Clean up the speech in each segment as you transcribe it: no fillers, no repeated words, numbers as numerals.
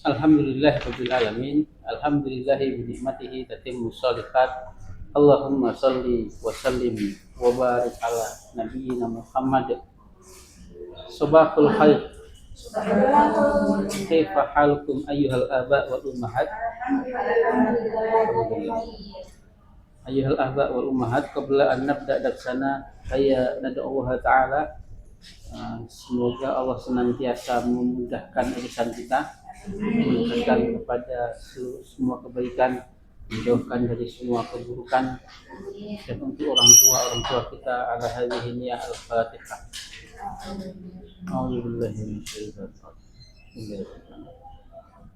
Alhamdulillahirabbil alamin. Alhamdulillahi bi ni'matihi tatimmu shalihat. Allahumma shalli wa sallim wa barik ala nabiyyina Muhammad. Sabahul khair. Kaifa halukum ayyuhal aba wal ummahat? Ayyuhal aba wal ummahat, qabla an nabda darsana saya nad'u Allah taala. Semoga Allah senantiasa memudahkan urusan kita, memberikan kepada semua kebaikan, menjauhkan dari semua keburukan, dan untuk orang tua kita ala hadhihi niyah al-fatihah. A'udzubillahi minasyaitonir rajim.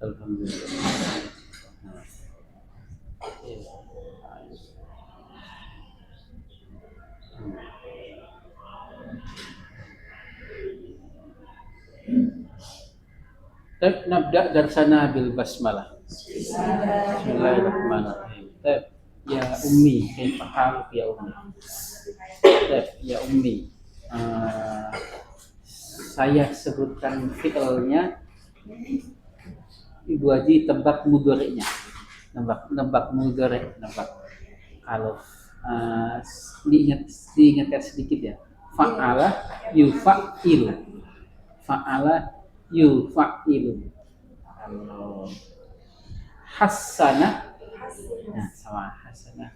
Alhamdulillah. Nabda darsana bil basmalah. Bismillahirrahmanirrahim. Ya ummi, kaifa haluk ya ummi? Ya ummi. Saya sebutkan fi'ilnya, Ibu Haji tebak mudhari'nya. Nebak mudhari', nebak. Kalau diingat sedikit ya. Fa'ala yufa'ilu. Fa'ala yufa'ilu. Kalau hasana, nah sama hasana,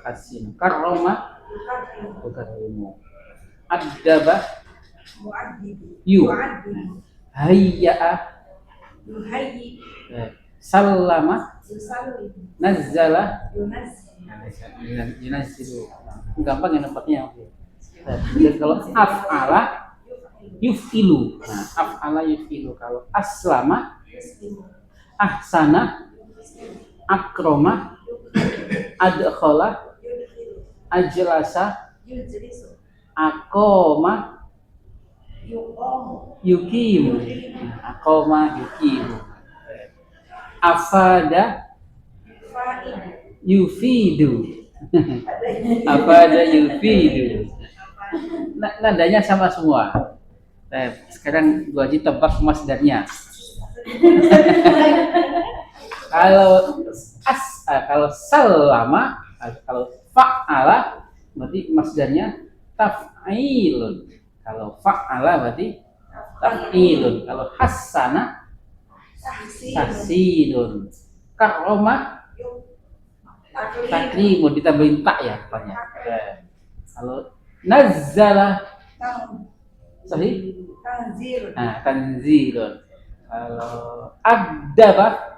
hasin. Karoma, karimu. Adaba, yu. Hayya'a, sallama, nazzala, yunazzilu. Gampang ya nampaknya. Dan kalau af'ala yuf'ilu. Nah, af'ala yuf'ilu. Kalau aslama, ahsana, akroma, adkhala, ajlasa, akoma, yukimu. Akoma, yukimu. Afada, yufidu. Afada, yufidu. Nadanya sama semua. Sekarang Bu Haji tebak masdarnya. Kalau salama, kalau fa'ala berarti masdarnya taf'ilun. Kalau fa'ala berarti taf'ilun. Kalau hasana tahsinun. Karoma takrimun, ditambahin tak ya rupanya. Kalau nazzala sahih? Tanzilun. Nah, tanzilun. Kalau adaba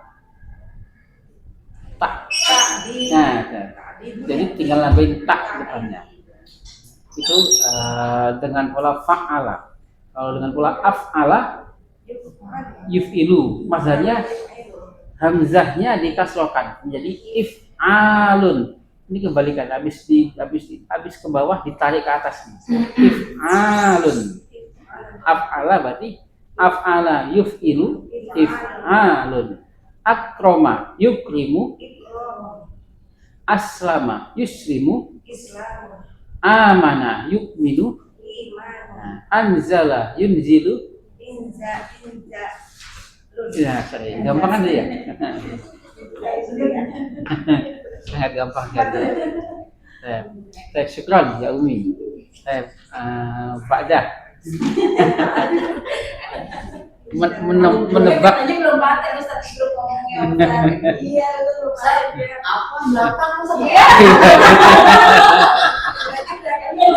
tak. Nah, jadi tinggal nambahin tak depannya. Itu dengan pola fa'ala. Kalau dengan pola af'ala yuf'ilu, mazharnya hamzahnya dikasrokan menjadi if'alun. Ini kebalikan, habis ke bawah ditarik ke atas nih. If'alun. Af'ala berarti af'ala yuf'ilu, if'alun. Akroma yukrimu, aslama yuslimu, amana yukminu, anzala yunzilu. Ya, sorry. Gampang kan ya? Sangat gampang kan ya? Syukran ya Umi. Ba'dah menebak. Ini belum batal Ustaz, belum ngomongnya. Iya, lu belum batal. Apa belakang sama ya?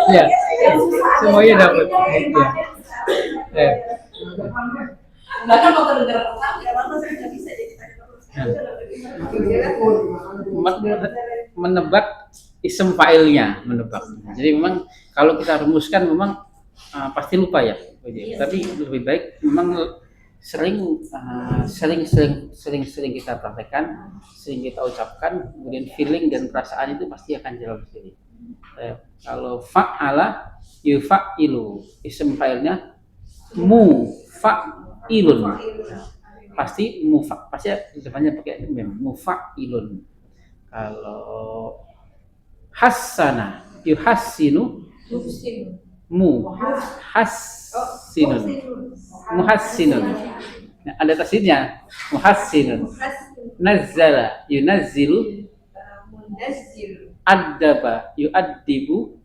Ya, semuanya dapat. Ya. Belakang mau terdengar apa? Ya, apa saya nggak bisa jadi menebak isim fa'ilnya, menebak. Jadi memang kalau kita rumuskan memang pasti lupa ya. Tapi lebih baik memang sering kita praktekkan, sering kita ucapkan, kemudian feeling dan perasaan itu pasti akan jalan sendiri. Kalau fa'ala yufa'ilu, isim fa'ilnya mufa'ilun. Pasti pasti depannya pakai mem, mufa'ilun. Kalau hasana yuhassinu, muhassinun. Nah, ada tasdidnya. Muhassinun. Muhassin. Nazzala yunazzilu. Munazzil. Addaba yu'addibu.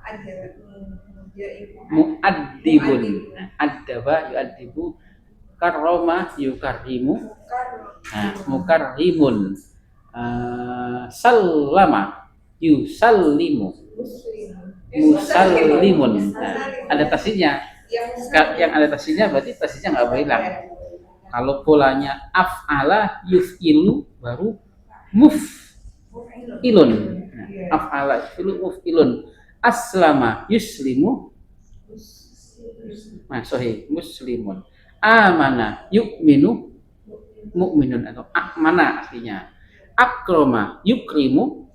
Ada Mu'addibun. Nah, addaba yu'addibu. Karrama yukarrimu. Nah, mukarrimun. Sallama yusallimu. Musallimun. Nah, ada tasdidnya. Yang ada tasdidnya berarti tasdidnya nggak boleh hilang. Kalau polanya af'ala yuf'ilu baru muf'ilun. Nah, af'ala yuf'ilu muf'ilun. Aslama yuslimu. Nah, sahih muslimun. Amana yu'minu mu'minun atau amana artinya. Akroma yukrimu.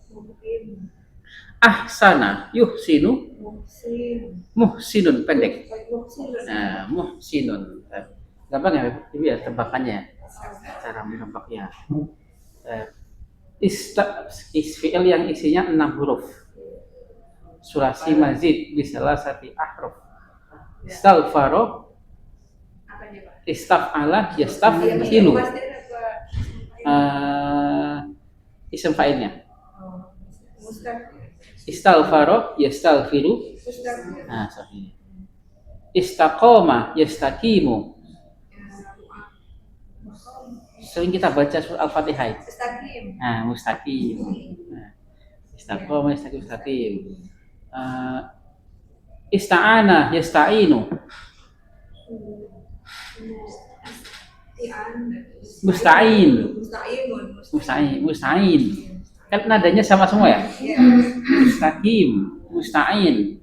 Ahsana yuhsinu. Muhsinun pendek. Nah, muhsinun. Gampang ya, ini ya tebakannya. Cara menebaknya. Fi'il yang isinya 6 huruf. Sulasi mazid bisalah sati ahruf. Istaghfaro. Istaf'ala yastaf'ilu. Isim fa'ilnya. Istaghfaro yastaghfiru. Nah, sahih. Istaqoma yastaqimu. Sering kita baca surah Al-Fatihah. Nah, mustaqim. Nah, istaqoma yastaqim. Ista'ana yasta'inu. Musta'in. Musta'in. Kan nadanya sama semua ya? Mustaqim, musta'in.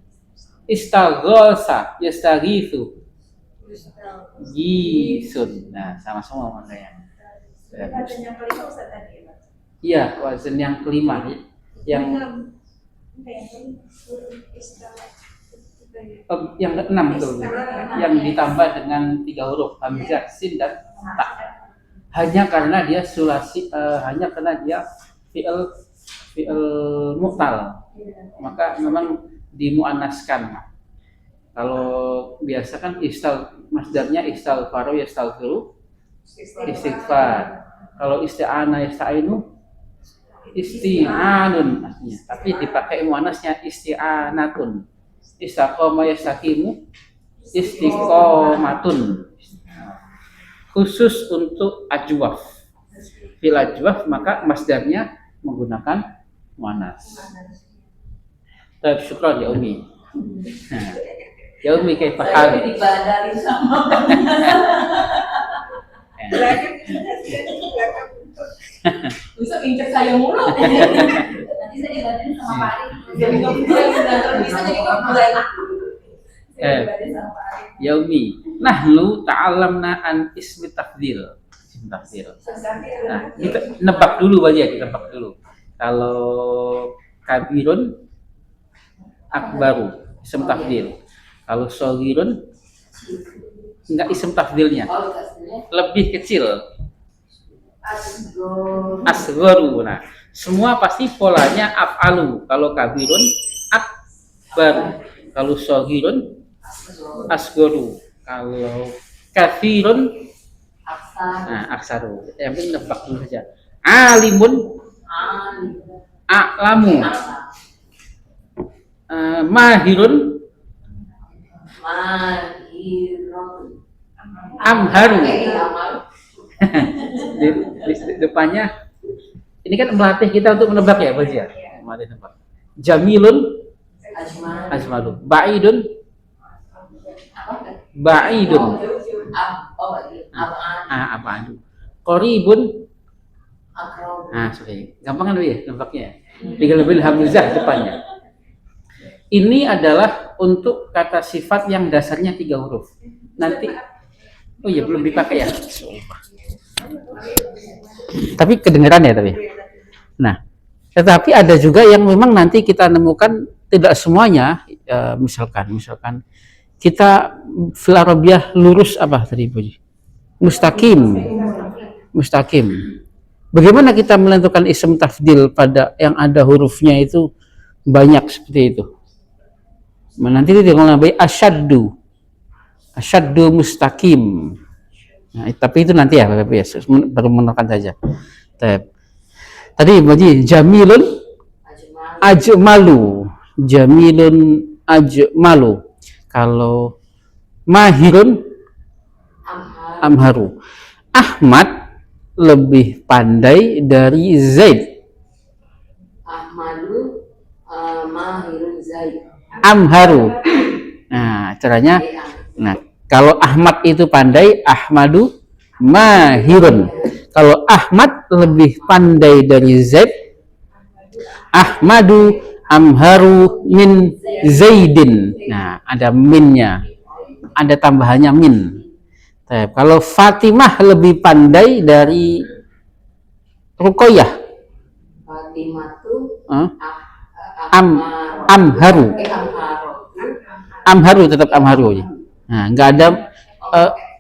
Istaghosa, yastaghitsu. Gisun. Nah, sama semua makanya. Wazan yang kelima Ustaz tadi ya, Pak? Iya, wazan yang kelima yang yang keenam tuh. Yang ditambah dengan 3 huruf hamzah, sin dan ta. Hanya karena dia sulasi, hanya karena dia fi'il mu'tal, maka memang dimuannaskan. Kalau biasa kan masdarnya istaghfaro yastaghfiru, istighfar. Kalau isti'ana yasta'inu, isti'anun artinya. Tapi dipakai muannasnya isti'anatun. Istaqoma yastaqimu, istiqomatun. Khusus untuk ajwaf. Fil ajwaf maka masdarnya menggunakan muannas. Baik, syukran ya Umi. Nah, ya Umi kaifa hal? Dibadari sama. Bisa incer saya mulu. Nanti saya dibadari sama Pak Ari. Jadi nggak bisa jadi nggak Ya Umi, nahnu ta'allamna an ismi tafdhil. Isim tafdhil. Nah, kita nebak dulu aja, kita nebak dulu. Kalau kabirun akbaru, isim tafdhil. Kalau shaghirun enggak isim tafdhilnya. Lebih kecil. Asgharu. Nah, semua pasti polanya af'alu. Kalau kabirun akbaru. Kalau shaghirun asgharu. Kalau kathirun aksaru. Yang penting nebak dulu saja. Alimun a'lamu. Mahirun amharu. di depannya ini kan melatih kita untuk menebak ya, Bos ya. Melatih nebak. Jamilun ajmalu. Ba'idun apaan? Qaribun. Sorry. Gampang kan ya nebaknya. Tinggal lebih hamzah depannya. Ini adalah untuk kata sifat yang dasarnya 3 huruf. Nanti oh iya belum dipakai ya. Tapi kedengeran ya tapi. Nah, tetapi ada juga yang memang nanti kita nemukan tidak semuanya. Misalkan kita fil Arabiah lurus apa tadi Bu? Mustaqim. Bagaimana kita menentukan isim tafdil pada yang ada hurufnya itu banyak seperti itu? Nanti kita ngomong asyaddu. Syaddu mustaqim. Nah, tapi itu nanti ya Bapak Ibu ya, baru menerangkan saja. Tadi Baji jamilun ajmalu. Jamilun ajmalu. Kalau mahirun amharu. Ahmad lebih pandai dari Zaid. Ahmadu mahirun Zaid. Amharu. Nah, caranya nah, kalau Ahmad itu pandai, Ahmadu mahirun. Kalau Ahmad lebih pandai dari Zaid, Ahmadu amharu min Zaidin. Nah, ada minnya. Ada tambahannya min. Kalau Fatimah lebih pandai dari Ruqayyah. Fatimah tuh amharu. Amharu tetap amharu. Nah, nggak ada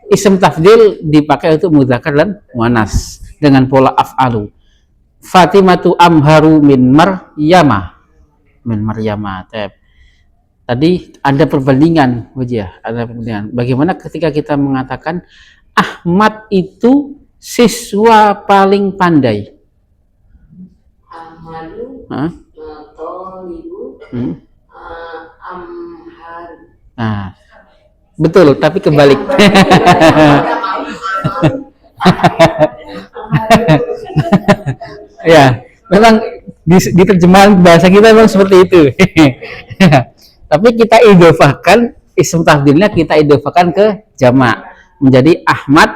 isim tafdil dipakai untuk mudzakkar dan muannas dengan pola af'alu. Fatimatu amharu min Maryama. Min Maryama. Tadi ada perbandingan, ada perbandingan. Bagaimana ketika kita mengatakan Ahmad itu siswa paling pandai? Ahmadu tolibu amharu. Nah, betul, tapi kebalik. Ya, memang di terjemahan bahasa kita memang seperti itu. Tapi kita idhofahkan isim tafdilnya, kita idhofahkan ke jamak menjadi Ahmad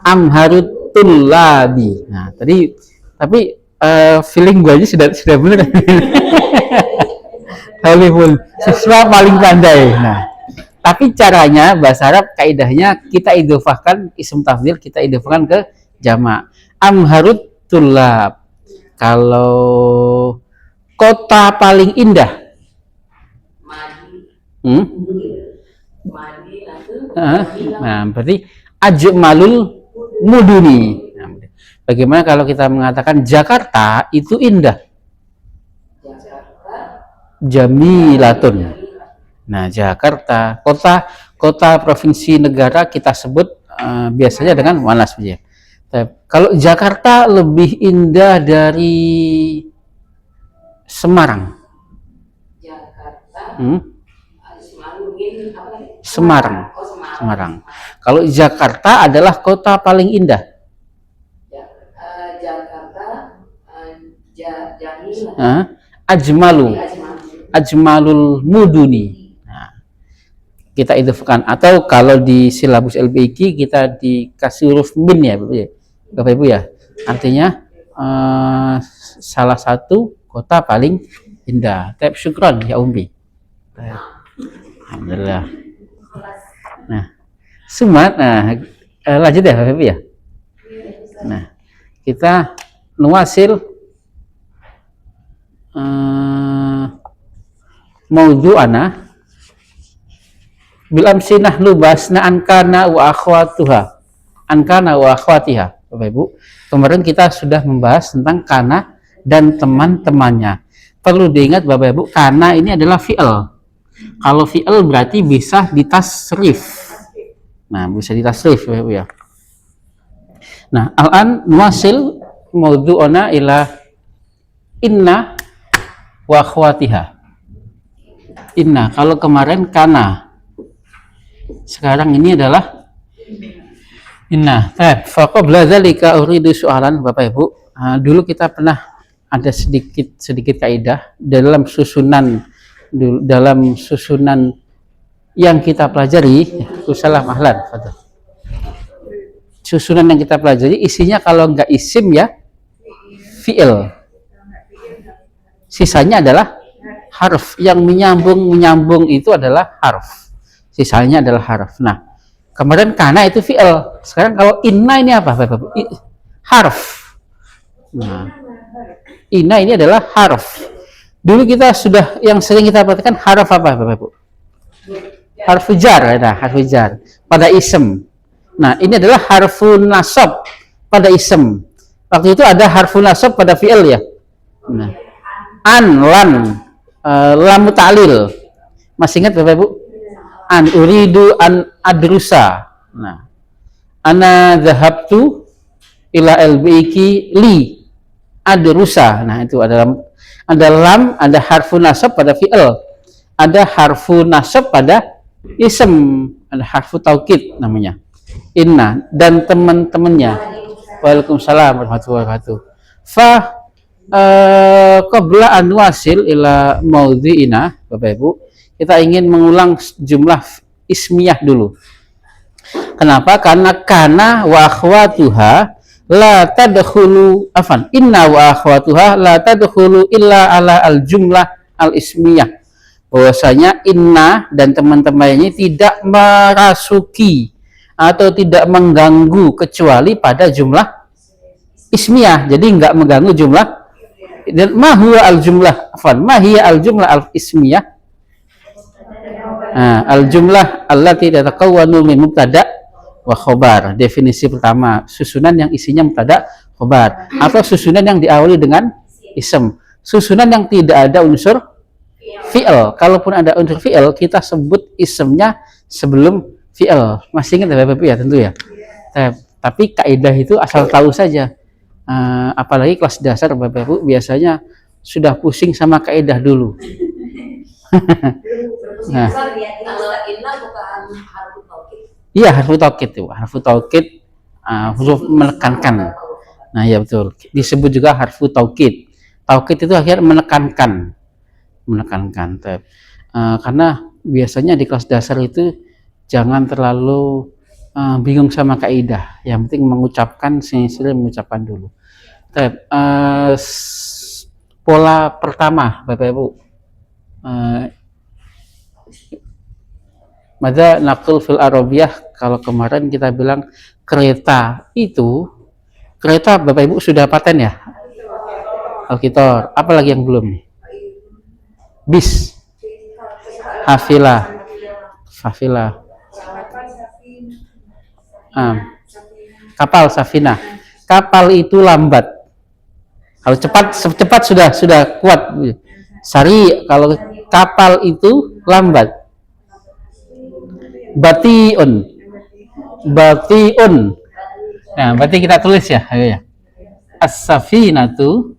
amharut tullabi. Nah, tapi feeling gue aja sudah benar. Talibul siswa paling pandai. Nah, tapi caranya bahasa Arab kaidahnya kita idhofahkan isim tafdil, kita idhofahkan ke jamak. Amharut tullab. Kalau kota paling indah, nah, berarti ajmalul muduni. Nah, bagaimana kalau kita mengatakan Jakarta itu indah? Jamilatun. Nah, Jakarta, kota provinsi negara kita sebut biasanya dengan muannas saja. Kalau Jakarta lebih indah dari Semarang. Semarang. Kalau Jakarta adalah kota paling indah. Ajmalul muduni. Nah, kita idhofahkan, atau kalau di silabus LPIQ kita dikasih huruf min ya Bapak Ibu ya. Artinya salah satu kota paling indah. Syukran ya Umbi. Alhamdulillah. Nah, Sumat. Nah, lanjut ya Bapak Ibu ya. Nah, kita nuasil mawdu'ana bil amsi nahnu basna ankana wa akhwatuha. Ankana wa akhwatiha. Bapak Ibu, kemarin kita sudah membahas tentang kana dan teman-temannya. Perlu diingat Bapak Ibu, kana ini adalah fi'il. Kalau fi'il berarti bisa ditasrif. Nah, bisa ditasrif Bapak Ibu ya. Nah, al-an nuwasil mawdu'ana ila inna wa akhwatiha. Inna, kalau kemarin kana. Sekarang ini adalah inna. Faqabla dzalika uridu soalan Bapak Ibu. Dulu kita pernah ada sedikit kaidah dalam susunan yang kita pelajari. Salam ahlan. Susunan yang kita pelajari isinya kalau enggak isim ya fi'il. Sisanya adalah harf. Yang menyambung itu adalah harf. Sisanya adalah harf. Nah, kemarin kana itu fi'il. Sekarang kalau inna ini apa Bapak Ibu? Harf. Nah, inna ini adalah harf. Dulu kita sudah yang sering kita perhatikan harf apa Bapak Ibu? Harf jar, nah, harf jar pada isem. Nah, ini adalah harfun nasab pada isem. Waktu itu ada harfun nasab pada fi'il ya. Nah, an, lan, lam ta'lil. Masih ingat Bapak Ibu? an uridu an adrusa. Nah, ana dhahabtu ila LBIK li adrusa. Nah, itu ada lam, ada harfu nasab pada fi'il, ada harfu nasab pada ism, ada harfu taukid namanya. Inna dan teman-temannya. Waalaikumsalam warahmatullahi wabarakatuh. Fa qabla an wasil ila maudhi'ina, Bapak Ibu, kita ingin mengulang jumlah ismiyah dulu. Kenapa? Karena kana wa akhwatuha la tadkhulu afan. Inna wa akhwatuha la tadkhulu illa ala al jumlah al ismiyah. Bahwasanya inna dan teman-temannya tidak merasuki atau tidak mengganggu kecuali pada jumlah ismiyah. Jadi enggak mengganggu jumlah. Dan ma huwa al jumlah afan, ma hiya al jumlah al ismiyah. Al jumlah allati tatakawwanu min mubtada wa khobar. Definisi pertama, susunan yang isinya mubtada khobar, atau susunan yang diawali dengan ism, susunan yang tidak ada unsur fi'il. Kalaupun ada unsur fi'il, kita sebut ismnya sebelum fi'il. Masih ingat ya Bapak Ibu ya, tentu ya. Tapi kaidah itu asal tahu saja. Apalagi kelas dasar Bapak Ibu biasanya sudah pusing sama kaidah dulu. Nah, iya, harfu taukid itu, harfu taukid, huruf menekankan. Nah, ya betul. Disebut juga harfu taukid. Taukid itu akhirnya menekankan. Karena biasanya di kelas dasar itu jangan terlalu bingung sama kaidah. Yang penting mengucapkan, sering mengucapkan dulu. Pola pertama, Bapak Ibu. Mada naqul fil arabiyah, kalau kemarin kita bilang kereta itu, kereta Bapak Ibu sudah paten ya? Alkitor, apalagi yang belum nih? Bis, hafilah, kapal, safinah. Kapal itu lambat. Kalau cepat sudah kuat. Sari, kalau kapal itu lambat. Batiun. Nah, berarti kita tulis ya, ayo ya. As-safinatu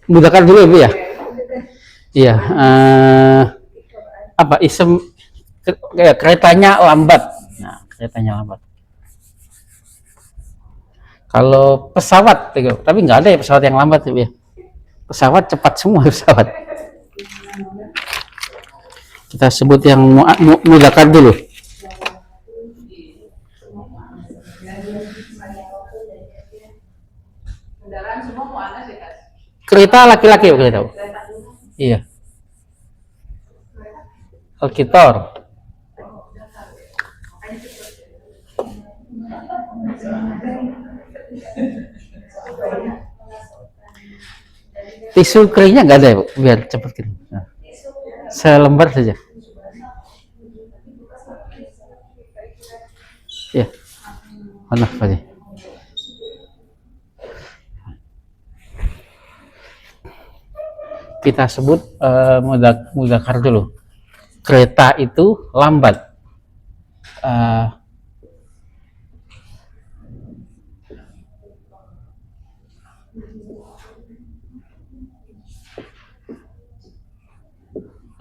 mudzakkar dulu Ibu ya. Iya, apa isem keretanya lambat. Nah, keretanya lambat. Kalau pesawat, tapi nggak ada ya pesawat yang lambat ya. Pesawat cepat semua pesawat. Kita sebut yang mudzakkar dulu. Kereta laki-laki ya, tahu? Iya. Alkitor. Tisu keringnya nggak ada ya, Bu? Biar cepat kering. Nah, selembar saja. Ya. Mana Pak? Kita sebut mudzakkar dulu. Kereta itu lambat.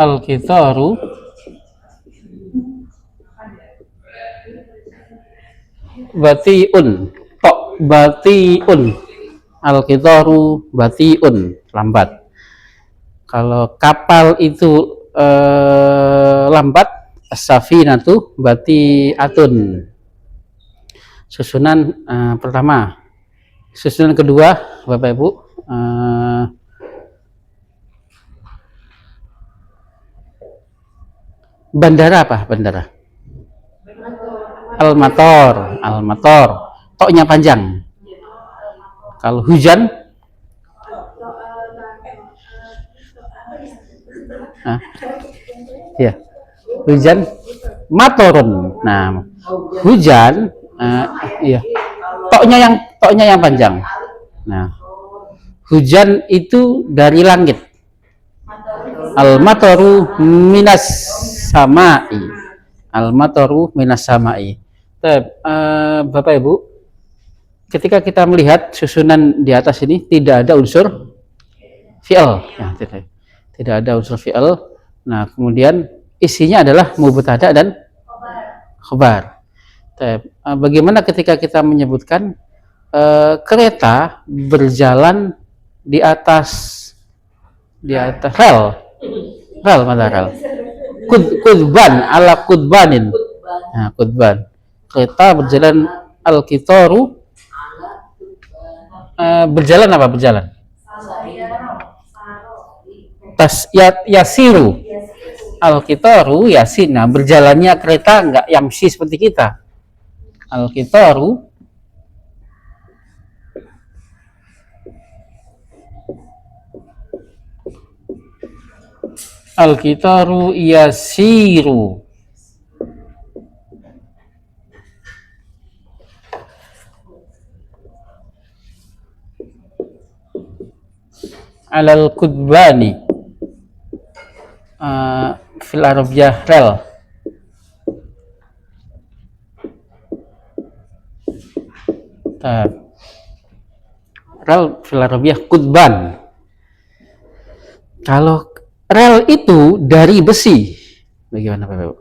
Al-qitaru batiun. Batiun. Al-qitaru batiun, lambat. Kalau kapal itu lambat, as-safinatu bati'atun. Susunan pertama. Susunan kedua, Bapak Ibu, bandara apa? Bandara. Al-mator. toknya panjang. Kalau hujan, ya, hujan matorun. Nah, hujan, iya, toknya yang panjang. Nah, hujan itu dari langit. Al-mataru minas samai. Al-mataru minas samai. Bapak Ibu, ketika kita melihat susunan di atas ini tidak ada unsur fi'il, ya, tidak ada unsur fi'il. Nah, kemudian isinya adalah mubtada dan khabar. Bagaimana ketika kita menyebutkan kereta berjalan di atas rel mana rel? Kudban ala kudbanin. Nah, kudban. Kereta berjalan al-qitaru berjalan apa berjalan? Yasiru. Al-qitaru yasin. Nah, berjalannya kereta enggak yamsi seperti kita. Al-qitaru yasiru. Alal kudbani fil arabiyah rel. Rel fil arabiyah kudban. Kalau rel itu dari besi, bagaimana Bapak Ibu?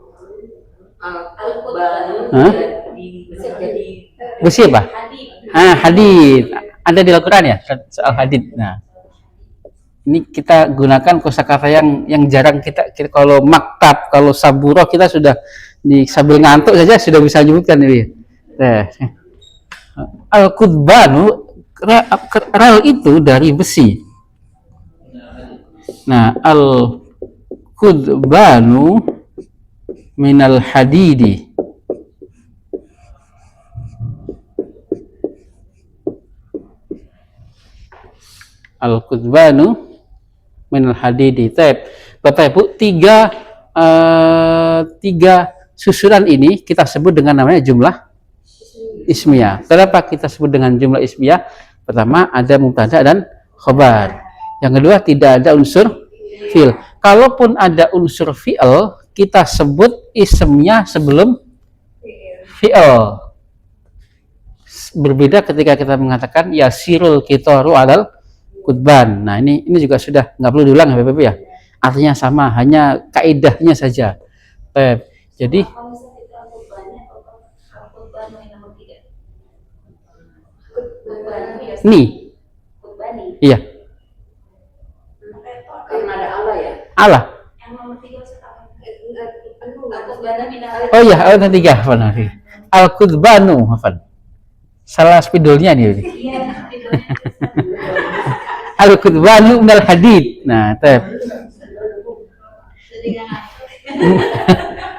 Besi apa? Hadid. Ada di Al-Quran ya soal hadid. Nah, ini kita gunakan kosakata yang jarang kita kalau maktab, kalau saburoh kita sudah sambil ngantuk saja sudah bisa menyebutkan ini. Nah, al-qudbanu rel itu dari besi. Nah, al-qudbanu minal hadidi. Al-qudbanu minal hadidi. Bapak Ibu, tiga susunan ini kita sebut dengan namanya jumlah ismiyah. Kenapa kita sebut dengan jumlah ismiyah? Pertama ada mubtada dan khabar. Yang kedua tidak ada unsur fi'il. Kalaupun ada unsur fi'il, kita sebut ismnya sebelum fi'il. Berbeda ketika kita mengatakan yasirul qitaru alal kudban. Nah, ini juga sudah nggak perlu diulang ya Bapak Ibu ya. Artinya sama, hanya kaidahnya saja. Jadi nih, iya. Karena ada Allah ya. Allah. Oh iya, ayat ketiga. Al-Qudbanu, hafal. Salah spidolnya nih. Al-Qudbanu minal hadid. Nah,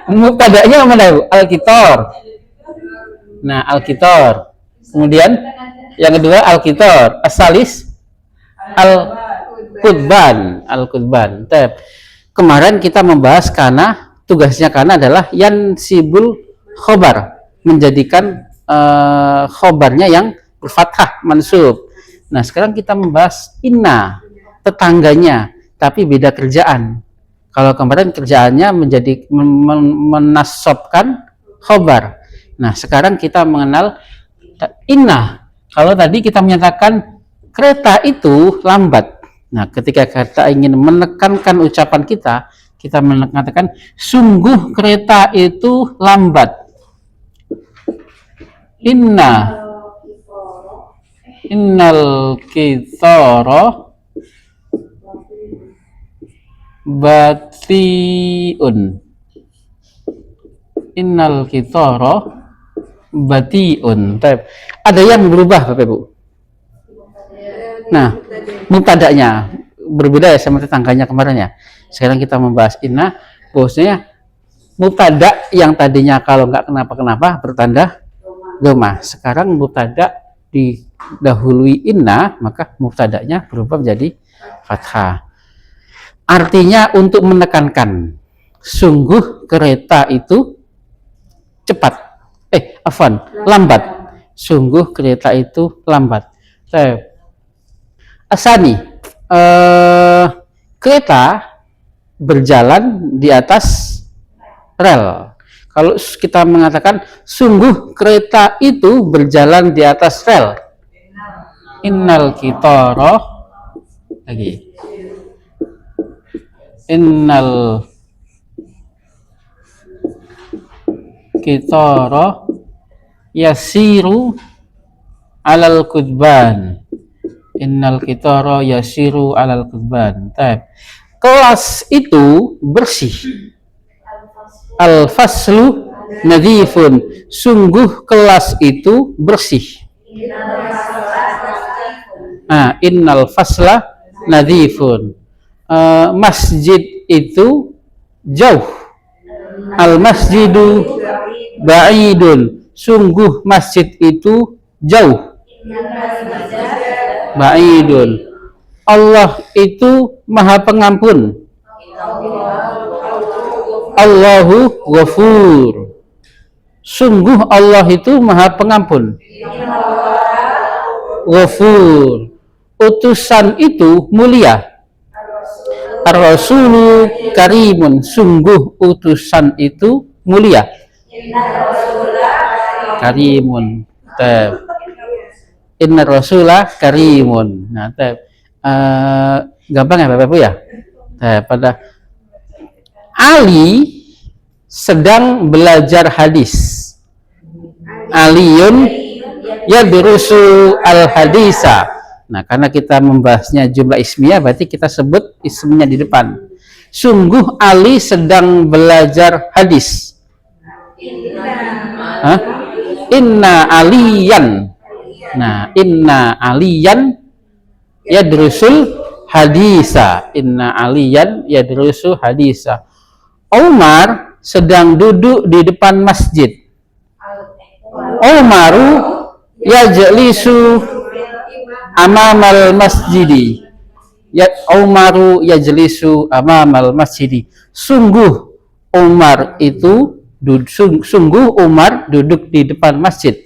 mubtada'nya mana Bu? Al-Qitar. Nah, Al-Qitar. Kemudian yang kedua Al-Qitar. Asalis Al-Qudban. Al-Qudban. Kemarin kita membahas karena tugasnya karena adalah yansibul khobar, menjadikan khobarnya yang berfathah mansub. Nah, sekarang kita membahas inna, tetangganya, tapi beda kerjaan. Kalau kemarin kerjaannya menjadi menasabkan khobar. Nah, sekarang kita mengenal inna. Kalau tadi kita menyatakan kereta itu lambat. Nah, ketika kita ingin menekankan ucapan kita mengatakan sungguh kereta itu lambat. Innal qitara batiun. Innal qitara batiun. Ada yang berubah Bapak Ibu. Nah, mubtada'nya berbeda ya sama tetangganya kemarin ya. Sekarang kita membahas inna, bahwasanya mubtada yang tadinya kalau nggak kenapa-kenapa bertanda dhamma. Sekarang mubtada didahului inna, maka mubtadanya berubah menjadi fathah. Artinya untuk menekankan, sungguh kereta itu cepat. Lambat. Sungguh kereta itu lambat. Asani, kereta berjalan di atas rel. Kalau kita mengatakan sungguh kereta itu berjalan di atas rel, innal qitara, lagi innal qitara yasiru alal qudban, innal qitara yasiru alal qudban. Kelas itu bersih. Al-faslu nadhifun, sungguh kelas itu bersih. Innal fasla nadhifun. Masjid itu jauh. Al-masjidu ba'idun, sungguh masjid itu jauh. Ba'idun. Allah itu maha pengampun. Allahu ghafur, sungguh Allah itu maha pengampun. Ghafur, utusan itu mulia. Ar-rasulu karimun, sungguh utusan itu mulia. Karimun. Inna rasula karimun. Nah, gampang ya Bapak Ibu ya. Pada Ali sedang belajar hadis. Aliyun yadrusu al-hadisa. Nah, karena kita membahasnya jumlah ismiyah, berarti kita sebut ismnya di depan. Sungguh Ali sedang belajar hadis. Inna aliyan. Nah, inna aliyan yadrusul hadisa. Inna aliyan yadrusu hadisa. Umar sedang duduk di depan masjid. Umaru yajlisu amamal masjidi. Umaru yajlisu amamal masjidi. Sungguh Umar duduk di depan masjid.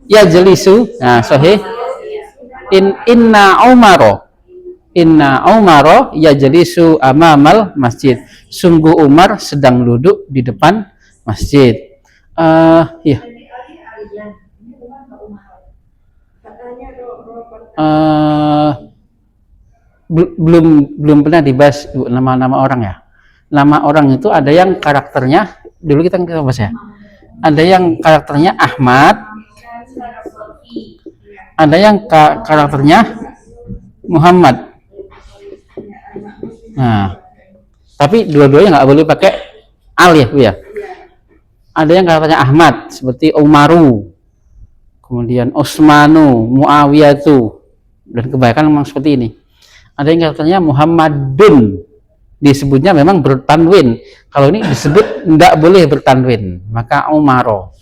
Yajlisu, nah sahih. Inna Umaro yajlisu amamal masjid. Sungguh Umar sedang duduk di depan masjid. Ya. Belum pernah dibahas nama-nama orang ya. Nama orang itu ada yang karakternya, dulu kita bahas ya. Ada yang karakternya Ahmad, ada yang karakternya Muhammad. Nah, tapi dua-duanya nggak boleh pakai alif ya. Ada yang karakternya Ahmad seperti Umaru, kemudian Utsmanu, Muawiyatu, dan kebanyakan memang seperti ini. Ada yang karakternya Muhammadun, disebutnya memang bertanwin. Kalau ini disebut tidak boleh bertanwin, maka Umaro.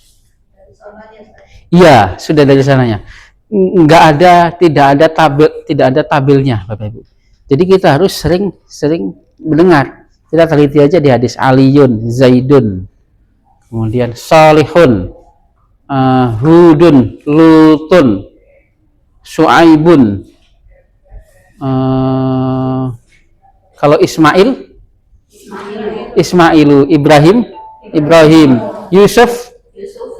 Iya, sudah dari sananya. Tidak ada tabelnya, Bapak Ibu. Jadi kita harus sering mendengar. Kita teliti aja di hadis Aliyun, Zaidun, kemudian Salihun, Hudun, Lutun, Su'aibun. Kalau Ismailu, Ibrahim,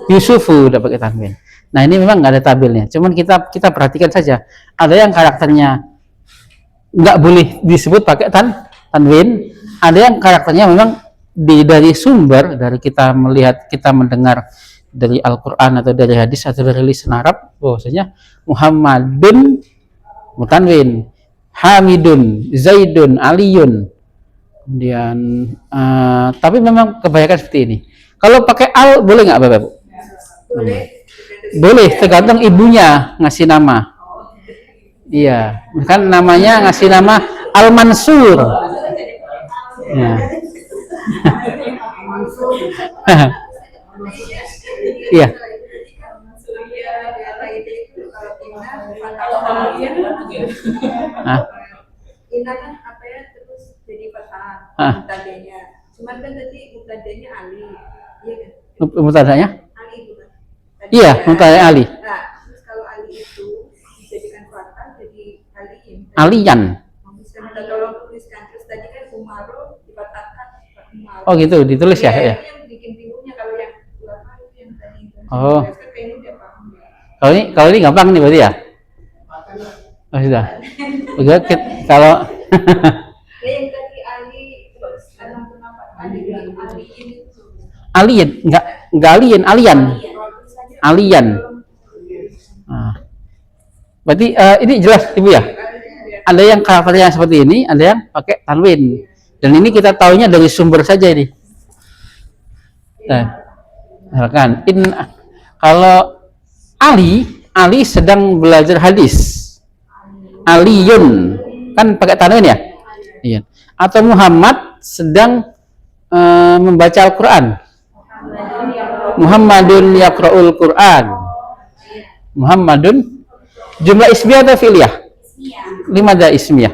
Yusufu dapat kita tanwin. Nah, ini memang nggak ada tabelnya. Cuman kita perhatikan saja. Ada yang karakternya nggak boleh disebut pakai tanwin. Ada yang karakternya memang dari sumber, dari kita melihat, kita mendengar dari Al-Quran atau dari hadis atau dari lisan Arab, bahwasanya Muhammadun mutanwin, Hamidun, Zaidun, Aliyun. Kemudian tapi memang kebanyakan seperti ini. Kalau pakai al boleh nggak Bapak? Boleh, tergantung ibunya ngasih nama. Iya, kan namanya ngasih nama Al-Mansur. Ya. Iya. Surya Dara itu kalau Ina kalau Malaysia Ah, Ina kan apa ya terus jadi patah mutadanya. Cuman kan tadi mutadanya Ali, iya kan? mubtada'nya? Ali bukan? Iya, mubtada Ali. Nah, terus kalau Ali itu dijadikan patah jadi Aliin. Aliyan. Bisa minta tolong tuliskan. Terus tadi kan Umaro dipatahkan Umaro. Oh gitu, ditulis ya? Ya. Ini yang bikin bingungnya kalau yang ulama itu yang tadi. Oh. Kan kayaknya udah paham ya. Kalau ini gampang nih berarti ya? Oh sudah. Udah kalau Ya yang tadi Ali terus kenapa Ali ini alien, enggak alien, alian. Alian. Nah. Berarti ini jelas Ibu ya? Ada yang karakternya seperti ini, ada yang pakai tanwin. Dan ini kita taunya dari sumber saja ini. Nah, misalkan kalau Ali sedang belajar hadis. Aliyun kan pakai tanwin ya? Iya. Atau Muhammad sedang membaca Al-Qur'an. Muhammadun yaqra'ul Qur'an. Muhammadun jumlah ismiyah atau fi'liyah? Limada ismiyah.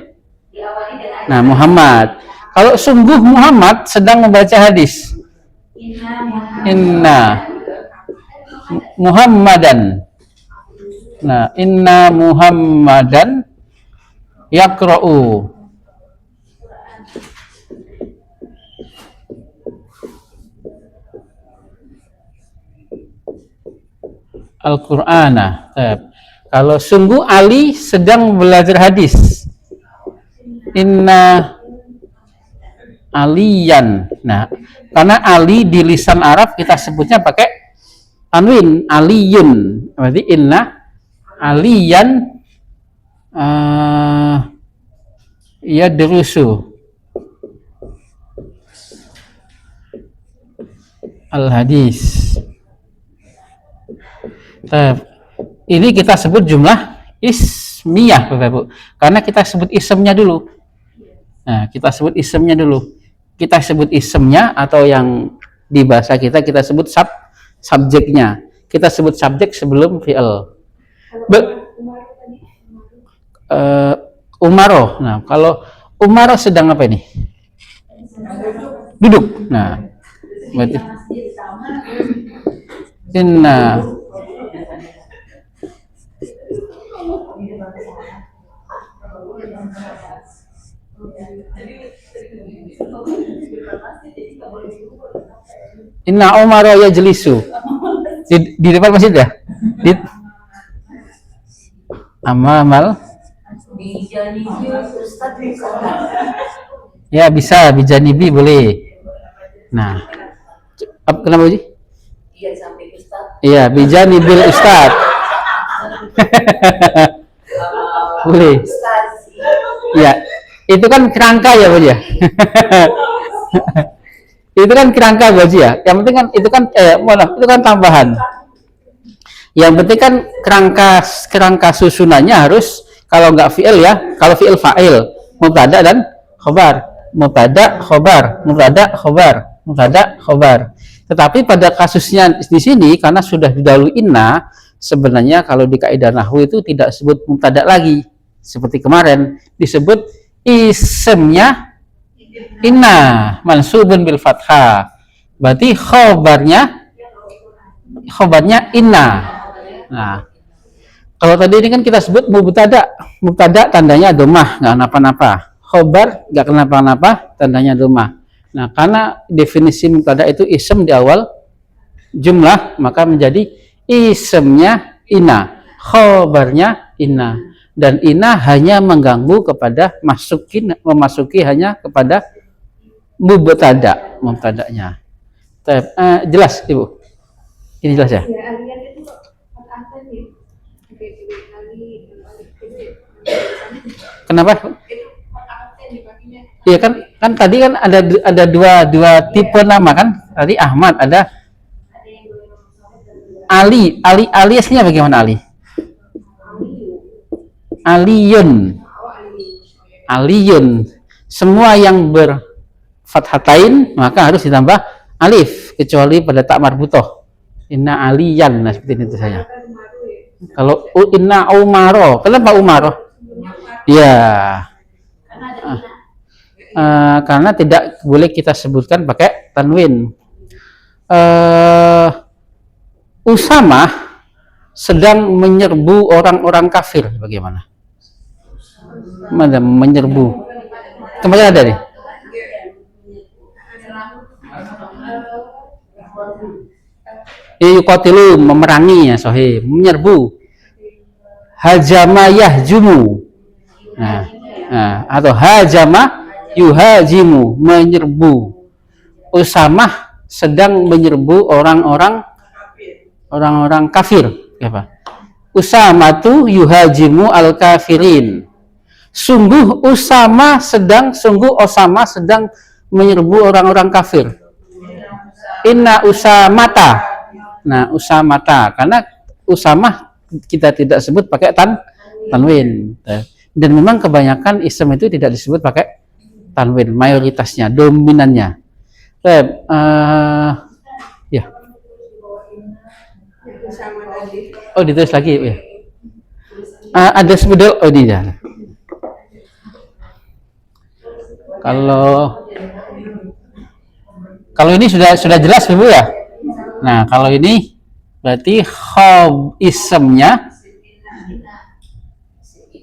Nah, Muhammad. Kalau sungguh Muhammad sedang membaca hadis. Inna Muhammadan. Nah, inna Muhammadan yaqra'u Al-Qur'ana. Kalau sungguh Ali sedang belajar hadis. Inna Aliyan. Nah, karena Ali di lisan Arab kita sebutnya pakai tanwin, Aliyun. Berarti inna Aliyan yadrusu al-hadis. Ini kita sebut jumlah ismiyah, Bapak Ibu. Karena kita sebut isemnya dulu. Nah, kita sebut isemnya dulu. Kita sebut isemnya atau yang di bahasa kita sebut subjeknya. Kita sebut subjek sebelum fi'il. Umaro. Nah, kalau Umaro sedang apa ini? Duduk. Nah, berarti inna Umaro yajlisu di depan masjid ya? Di amal ya bisa bijanibi boleh. Nah, kenapa sih? Iya sampai Ustaz. Iya bijanibil Ustaz. Boleh. Ya, itu kan kerangka ya Bu ya. Itu kan kerangka Bu ya. Yang penting kan itu kan tambahan. Yang penting kan kerangka susunannya harus kalau nggak fi'il ya, kalau fi'il fa'il, mubtada dan khobar. Mubtada, khobar. Tetapi pada kasusnya di sini karena sudah didahului inna, sebenarnya kalau di kaidah nahwu itu tidak sebut mubtada lagi. Seperti kemarin disebut isemnya inna mansubun bil fathah. Berarti khobarnya inna. Nah, kalau tadi ini kan kita sebut mubtada tandanya dhammah, nggak kenapa-napa. Khobar nggak kenapa-napa, tandanya dhammah. Nah, karena definisi mubtada itu isem di awal jumlah, maka menjadi isemnya inna, khobarnya inna, dan inna hanya mengganggu kepada memasuki hanya kepada mubtadanya. Jelas Ibu? Ini jelas ya? Kenapa? Iya kan tadi kan ada dua tipe nama kan? Tadi Ahmad, ada Ali aliasnya bagaimana Ali? Aliyun. Semua yang berfathatain maka harus ditambah alif kecuali pada tak marbutoh. Inna aliyan, nah seperti itu saya. Kalau inna umaro, kenapa umaro? Ya, karena tidak boleh kita sebutkan pakai tanwin. Usamah sedang menyerbu orang-orang kafir, bagaimana? Menyerbu. Kemarin ada nih. Yuqatilu, memerangi, ya sahih. Menyerbu. Hajama yahjumu. Atau hajama yuhajimu, menyerbu. Usamah sedang menyerbu orang-orang kafir. Apa? Usamatu yuhajimu al-kafirin. Sungguh Osama sedang menyerbu orang-orang kafir. Inna usamata. Nah, usamata, karena usamah kita tidak sebut pakai tanwin. Dan memang kebanyakan ism itu tidak disebut pakai tanwin, mayoritasnya, dominannya. Ya. Oh, ditulis lagi ya. Ada sebedel, oh tidak. Kalau ini sudah jelas Ibu ya. Nah, kalau ini berarti isemnya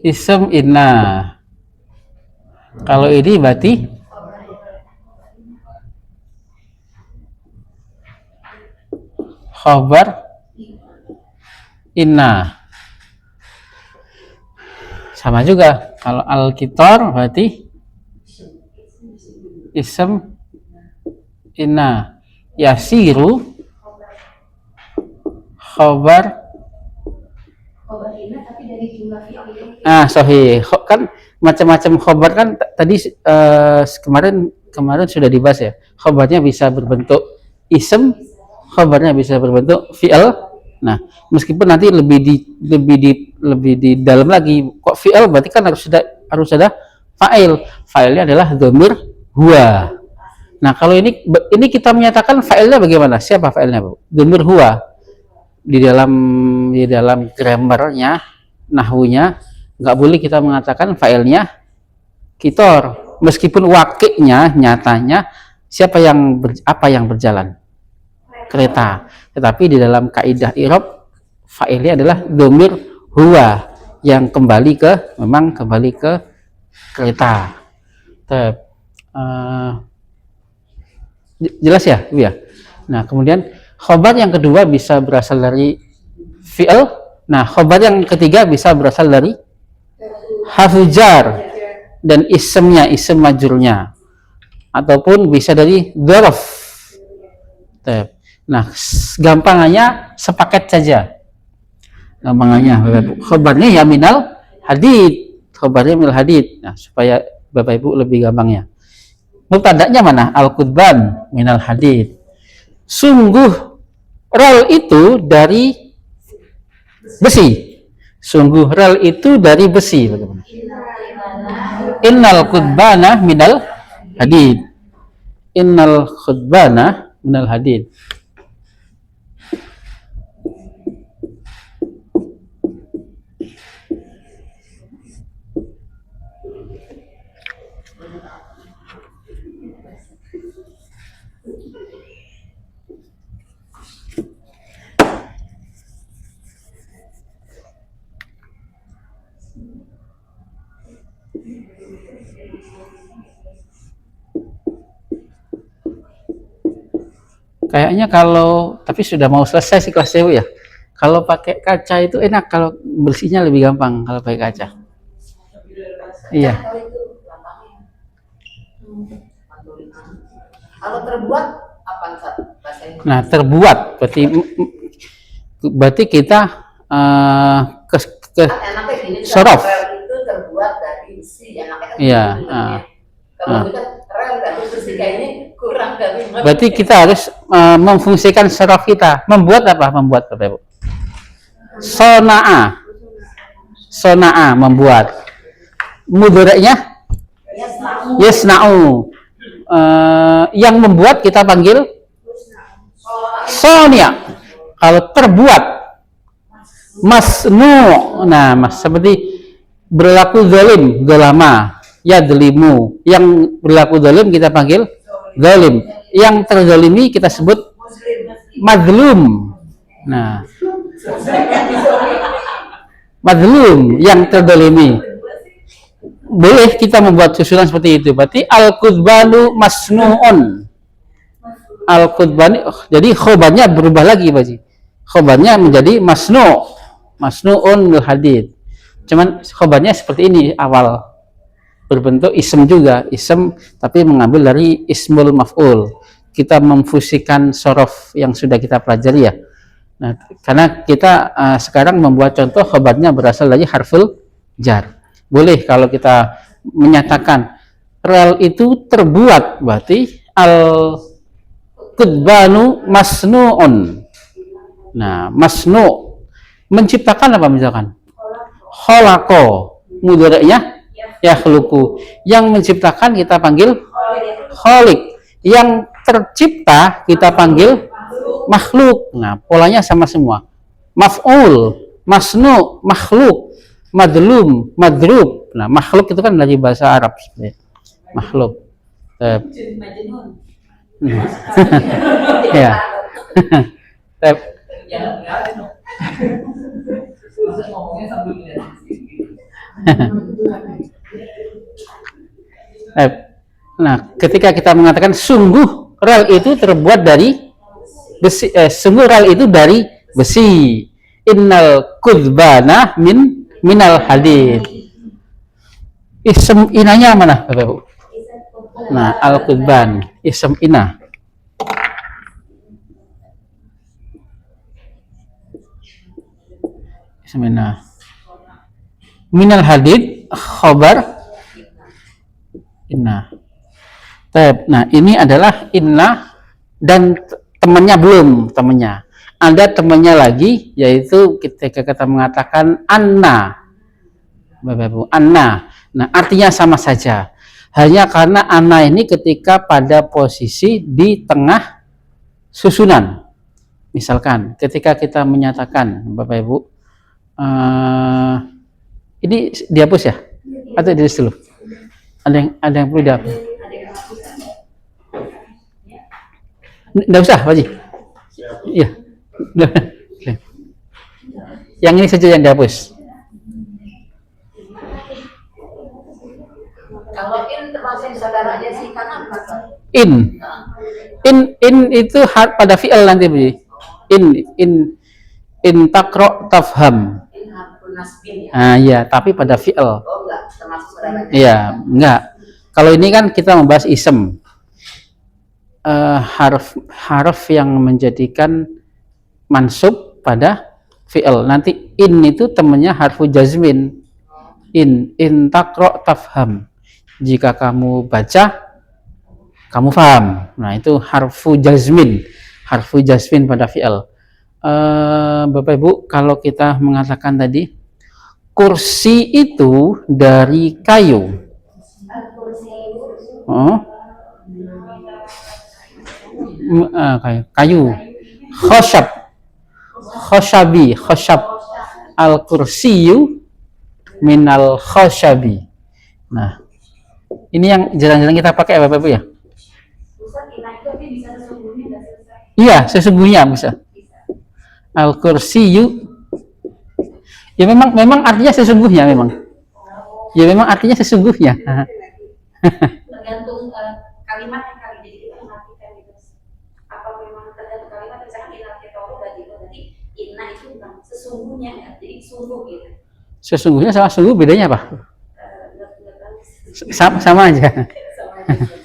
isem inna. Kalau ini berarti khabar inna. Sama juga. Kalau al-kitor berarti isem inna. Yasiru khabar inna tapi dari jumlah fi'il. Sahih. Kan macam-macam khabar kan tadi kemarin sudah dibahas ya. Khabarnya bisa berbentuk isem, khabarnya bisa berbentuk fi'il. Nah, meskipun nanti lebih di dalam lagi, kok fi'il berarti kan harus ada fa'il. Fa'ilnya adalah dhamir huwa. Nah, kalau ini kita menyatakan fa'ilnya bagaimana? Siapa fa'ilnya, Bu? Dhamir huwa. Di dalam grammarnya, nahwunya, nggak boleh kita mengatakan fa'ilnya kitor. Meskipun wakilnya, nyatanya, apa yang berjalan? Kereta. Tetapi di dalam kaidah i'rab, fa'ilnya adalah dhamir huwa yang kembali ke kereta. Jelas ya, Bu ya? Nah, kemudian khobar yang kedua bisa berasal dari fi'il. Nah, khobar yang ketiga bisa berasal dari harfu jar dan isem majrurnya, ataupun bisa dari dzaraf. Nah, gampangannya sepaket saja. Gampangannya khobarnya ya minal hadid. Khobarnya minal hadid. Nah, supaya Bapak Ibu lebih gampangnya. Mubtada'nya mana? Al-Qudban minal hadid. Sungguh rel itu dari besi. Sungguh rel itu dari besi. Bagaimana? Innal qudbana minal hadid. Innal qudbana minal hadid. Kayaknya tapi sudah mau selesai sih kelas ya. Kalau pakai kaca itu enak, kalau bersihnya lebih gampang kalau pakai kaca. Iya. Kalau terbuat apa bahasanya? Nah, terbuat berarti kita sorof. Itu terbuat dari besi, Iya. Kalau kita rel dari besi kayaknya kurang dari. Berarti kita harus memfungsikan sorof kita. Membuat apa? Membuat Bapak Ibu. Sona'a membuat. Mudhari'nya yasna'u. Yang membuat kita panggil Sonia, kalau terbuat. Masnu, nah seperti berlaku zalim, zalama, yadlimu. Yang berlaku zalim kita panggil zalim. Yang terzalimi kita sebut mazlum. Nah, mazlum yang terzalimi. Boleh kita membuat susunan seperti itu. Berarti al-kudbanu masnu'un. Al-kudbani, jadi khobarnya berubah lagi, Pak Ji. Khobarnya menjadi masnu'un bil hadid. Cuman khobarnya seperti ini awal. Berbentuk ism juga, ism tapi mengambil dari ismul maf'ul. Kita memfusikan sorof yang sudah kita pelajari ya. Nah, karena kita sekarang membuat contoh khobarnya berasal dari harful jar. Boleh kalau kita menyatakan rel itu terbuat, berarti al-kudbanu masnu'un. Nah, masnu' menciptakan apa misalkan? Kholako, mudhari'nya yakhluqu. Yang menciptakan kita panggil kholik. Yang tercipta kita panggil makhluk. Nah, polanya sama semua. Maf'ul, masnu', makhluk, madlum, madrub. Nah, makhluk itu kan dari bahasa Arab. Makhluk. Ya. Nah, ketika kita mengatakan sungguh rel itu terbuat dari besi, sungguh rel itu dari besi. Innal kudbana minal hadid. Ism inanya mana, Bapak Ibu? Nah, al-kudban, ism ina. Ism ina. Minal hadid, khobar inna. Nah, ini adalah inna dan temannya belum, temannya. Ada temannya lagi, yaitu ketika kita mengatakan anna. Bapak Ibu, anna. Nah, artinya sama saja. Hanya karena anna ini ketika pada posisi di tengah susunan. Misalkan, ketika kita menyatakan, Bapak Ibu, ini dihapus ya? Atau ditulis dulu? Ada yang perlu dihapus? Nggak usah, Pak Haji. Iya. Yang ini saja yang dihapus. Kalau in termasuk saudaranya sih karena In itu pada fi'il nanti, Bu. In takro tafham. in harfun nasbin ya. Nah, iya, tapi pada fi'il. Oh enggak, termasuk saudaranya. Iya, enggak. Kalau ini kan kita membahas ism. Harf yang menjadikan mansub pada fi'il. Nanti in itu temannya harfu jazmin. In takro tafham. Jika kamu baca, kamu paham. Nah, itu harfu jazmin pada fi'il. Bapak Ibu, kalau kita mengatakan tadi kursi itu dari kayu. Kayu. Khoshab. Al-kursiyu minal khoshabi. Nah, ini yang jarang-jarang kita pakai ya Bapak Ibu ya? Iya, sesungguhnya bisa. Al-kursiyu. Ya memang artinya sesungguhnya memang. Ya memang artinya sesungguhnya. Tergantung kalimat yang kali jadi kita mengartikan gitu. Apa memang tergantung kalimat misalkan inna kita berarti inna itu bukan sesungguhnya ya, jadi sungguh gitu. Sesungguhnya sama sungguh bedanya apa? Sama aja.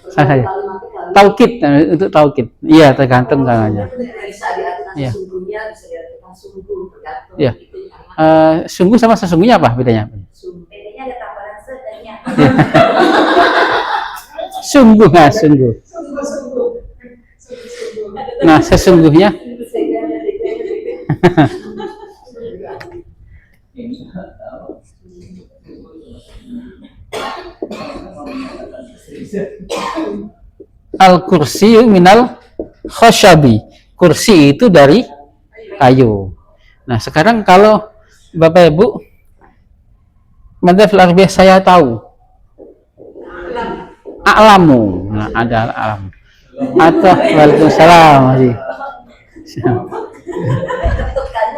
Sama aja. Taukid, untuk taukid. Iya, tergantung namanya. Bisa diartikan Iya. sesungguhnya, bisa diartikan sungguh, tergantung. Iya. Itu Sungguh sama sesungguhnya apa bedanya? bedanya ada tambahan se dan nya. Sungguh, nah sungguh. Nah, sesungguhnya. Al-kursiyu minal khoshabi. kursi itu dari kayu. Nah, sekarang kalau Bapak Ibu, madzhab al-Arbiyah saya tahu. A'lamu. Nah, ada alam. Atau Waalaikumsalam.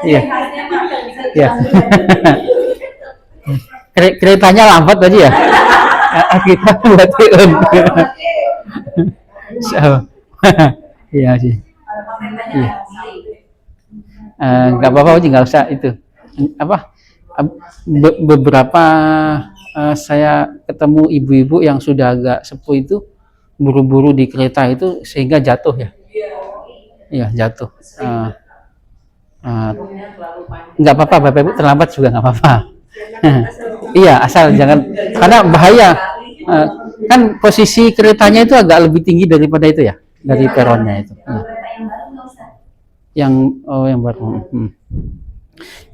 Iya. Iya. Keretanya lambat tadi ya? Kita berarti iya sih. Iya. Nggak apa-apa, nggak usah itu. Apa? Beberapa saya ketemu ibu-ibu yang sudah agak sepuh itu buru-buru di kereta itu sehingga jatuh ya. Iya, jatuh. Nggak apa-apa, Bapak Ibu terlambat juga nggak apa-apa. Iya, asal jangan, karena bahaya. Kan posisi keretanya itu agak lebih tinggi daripada itu ya, dari peronnya itu. Yang baru.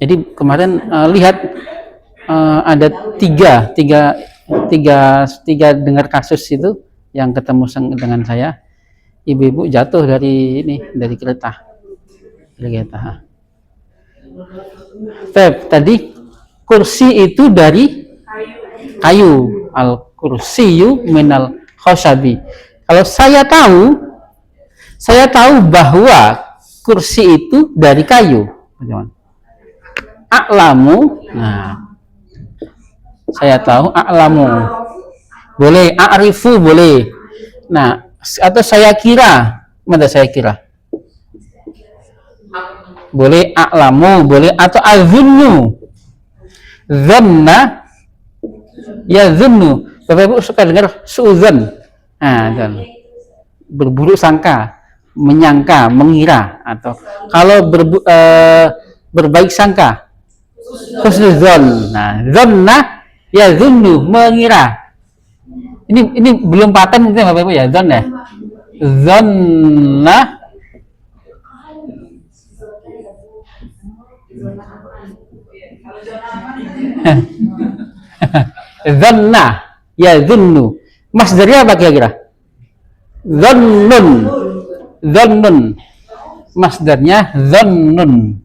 Jadi kemarin lihat ada tiga dengar kasus itu yang ketemu dengan saya, ibu-ibu jatuh dari kereta. Tadi kursi itu dari kayu, al kursiyu minal khoshabi. Kalau saya tahu bahwa kursi itu dari kayu. Bagaimana? A'lamu. Nah, saya tahu a'lamu. Boleh, a'rifu boleh. Nah, atau saya kira. Mana saya kira? Boleh a'lamu, boleh, atau azunnu. Zanna ya zunnu. Bapak Ibu suka dengar su'zan. Nah, dan berburuk sangka, menyangka, mengira, atau kalau berbaik sangka, husnuzon. Nah, zanna ya zunnu, mengira. Ini belum paten gitu ya Bapak Ibu ya, zon ya. Zanna zanna ya zunnu. Masdarnya apa kira-kira? Zannun. Masdarnya zannun.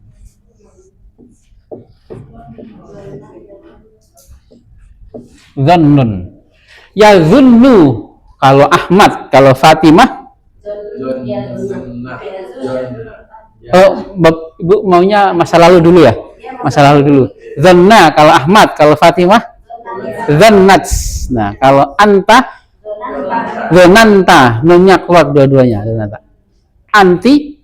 Zannun. Ya zunnu kalau Ahmad, kalau Fatimah. Oh, Ibu maunya masa lalu dulu ya? Masa lalu dulu. Zanna kalau Ahmad, kalau Fatimah zannats. Nah, kalau anta zonanta, nunnya keluar dua-duanya, zonanta. Anti,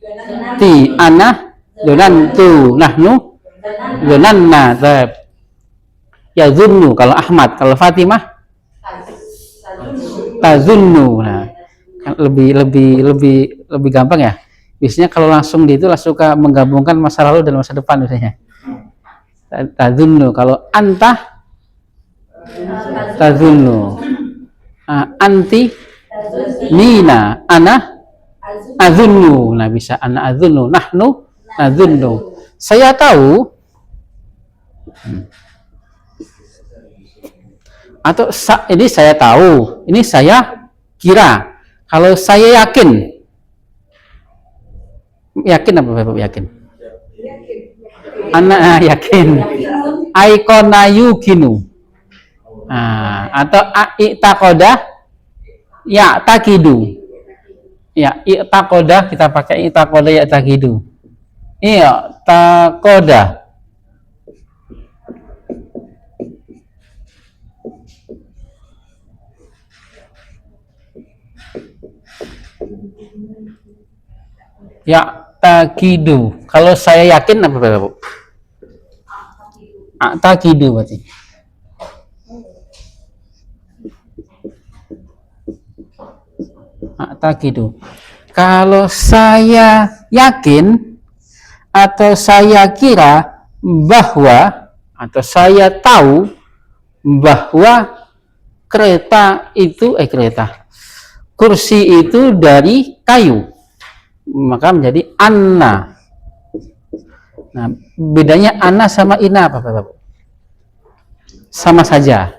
ana, zonantu, nahnu, zonanna. Ya zunnu kalau Ahmad, kalau Fatimah tazunnu. Nah, lebih gampang ya. Biasanya kalau langsung di itu suka menggabungkan masa lalu dan masa depan biasanya. Tazunnu kalau anta tazunnu. Anti nina ana azunnu. Nah, bisa ana azunnu, nahnu azunnu. Saya tahu atau ini saya tahu, ini saya kira. Kalau saya yakin apa Bapak yakin? Ana yakin. Aikona yukinu. Atau i'taqoda ya takidu. Ya, i'taqoda kita pakai i'taqoda ya takidu. Iya, taqoda. Ya takidu. Kalau saya yakin apa Bapak? Takidu berarti. Takidu. Kalau saya yakin atau saya kira bahwa atau saya tahu bahwa kursi itu dari kayu, maka menjadi anna. Nah, bedanya anna sama ina apa Bapak? Sama saja.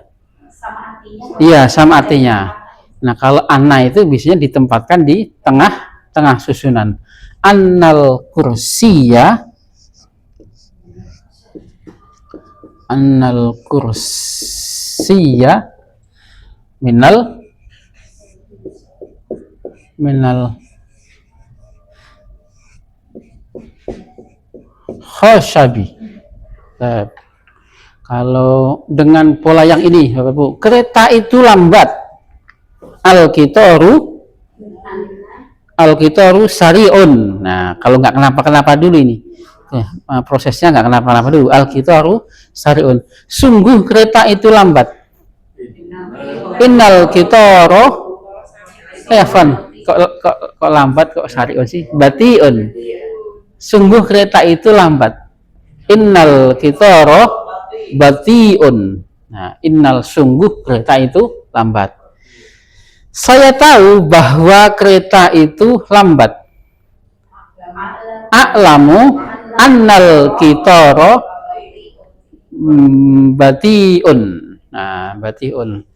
Sama artinya. Iya, sama artinya. Nah, kalau anna itu biasanya ditempatkan di tengah susunan. annal kursiya minal khashabi. Kalau dengan pola yang ini, Bapak Ibu, kereta itu lambat. Al-qitaru sari'un. Nah, kalau nggak kenapa-kenapa dulu ini. Prosesnya nggak kenapa-kenapa dulu. Al-qitaru sari'un. Sungguh kereta itu lambat. Innal qitara kok lambat kok sari'un sih? Bati'un. Sungguh kereta itu lambat. Innal qitara bati'un. Nah, innal sungguh kereta itu lambat. Saya tahu bahwa kereta itu lambat. A'lamu annal qitara bati'un. Nah, bati'un.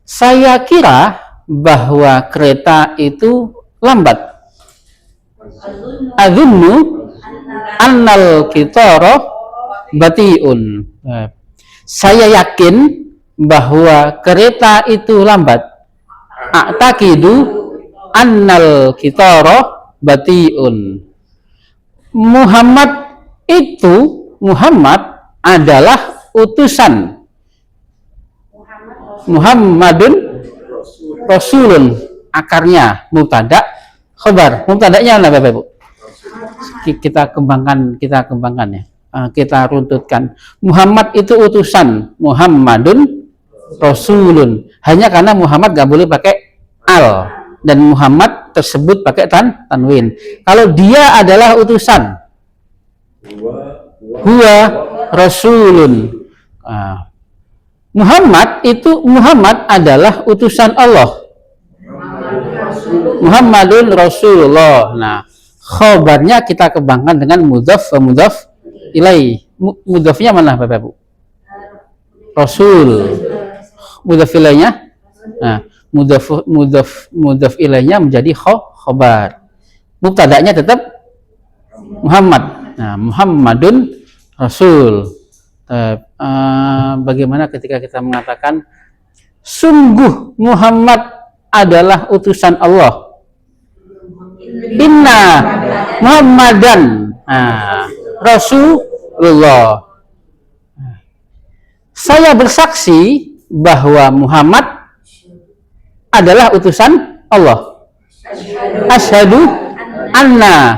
Saya kira bahwa kereta itu lambat. Adzunnu annal qitara bati'un. Saya yakin bahwa kereta itu lambat. A'taqidu annal qitara bati'un. Muhammad adalah utusan. Muhammadun Rasulun, akarnya mubtada, khabar. Mubtadanya apa Bapak Ibu? Kita kembangkan ya. Kita runtutkan. Muhammad itu utusan, Muhammadun Rasulun. Hanya karena Muhammad gak boleh pakai al, dan Muhammad tersebut pakai tanwin. Kalau dia adalah utusan, huwa Rasulun. Muhammad adalah utusan Allah. Muhammadun Rasulullah. Nah, khabarnya kita kembangkan dengan mudhaf wa mudhaf ilaih. Mudhafnya mana Bapak Ibu? Rasul. Mudhaf ilaihnya? Nah, mudhaf ilaihnya menjadi khabar. Mubtada'nya tetap Muhammad. Nah, Muhammadun Rasul. Bagaimana ketika kita mengatakan sungguh Muhammad adalah utusan Allah. Inna Muhammadan Rasulullah. Saya bersaksi bahwa Muhammad adalah utusan Allah. Asyhadu anna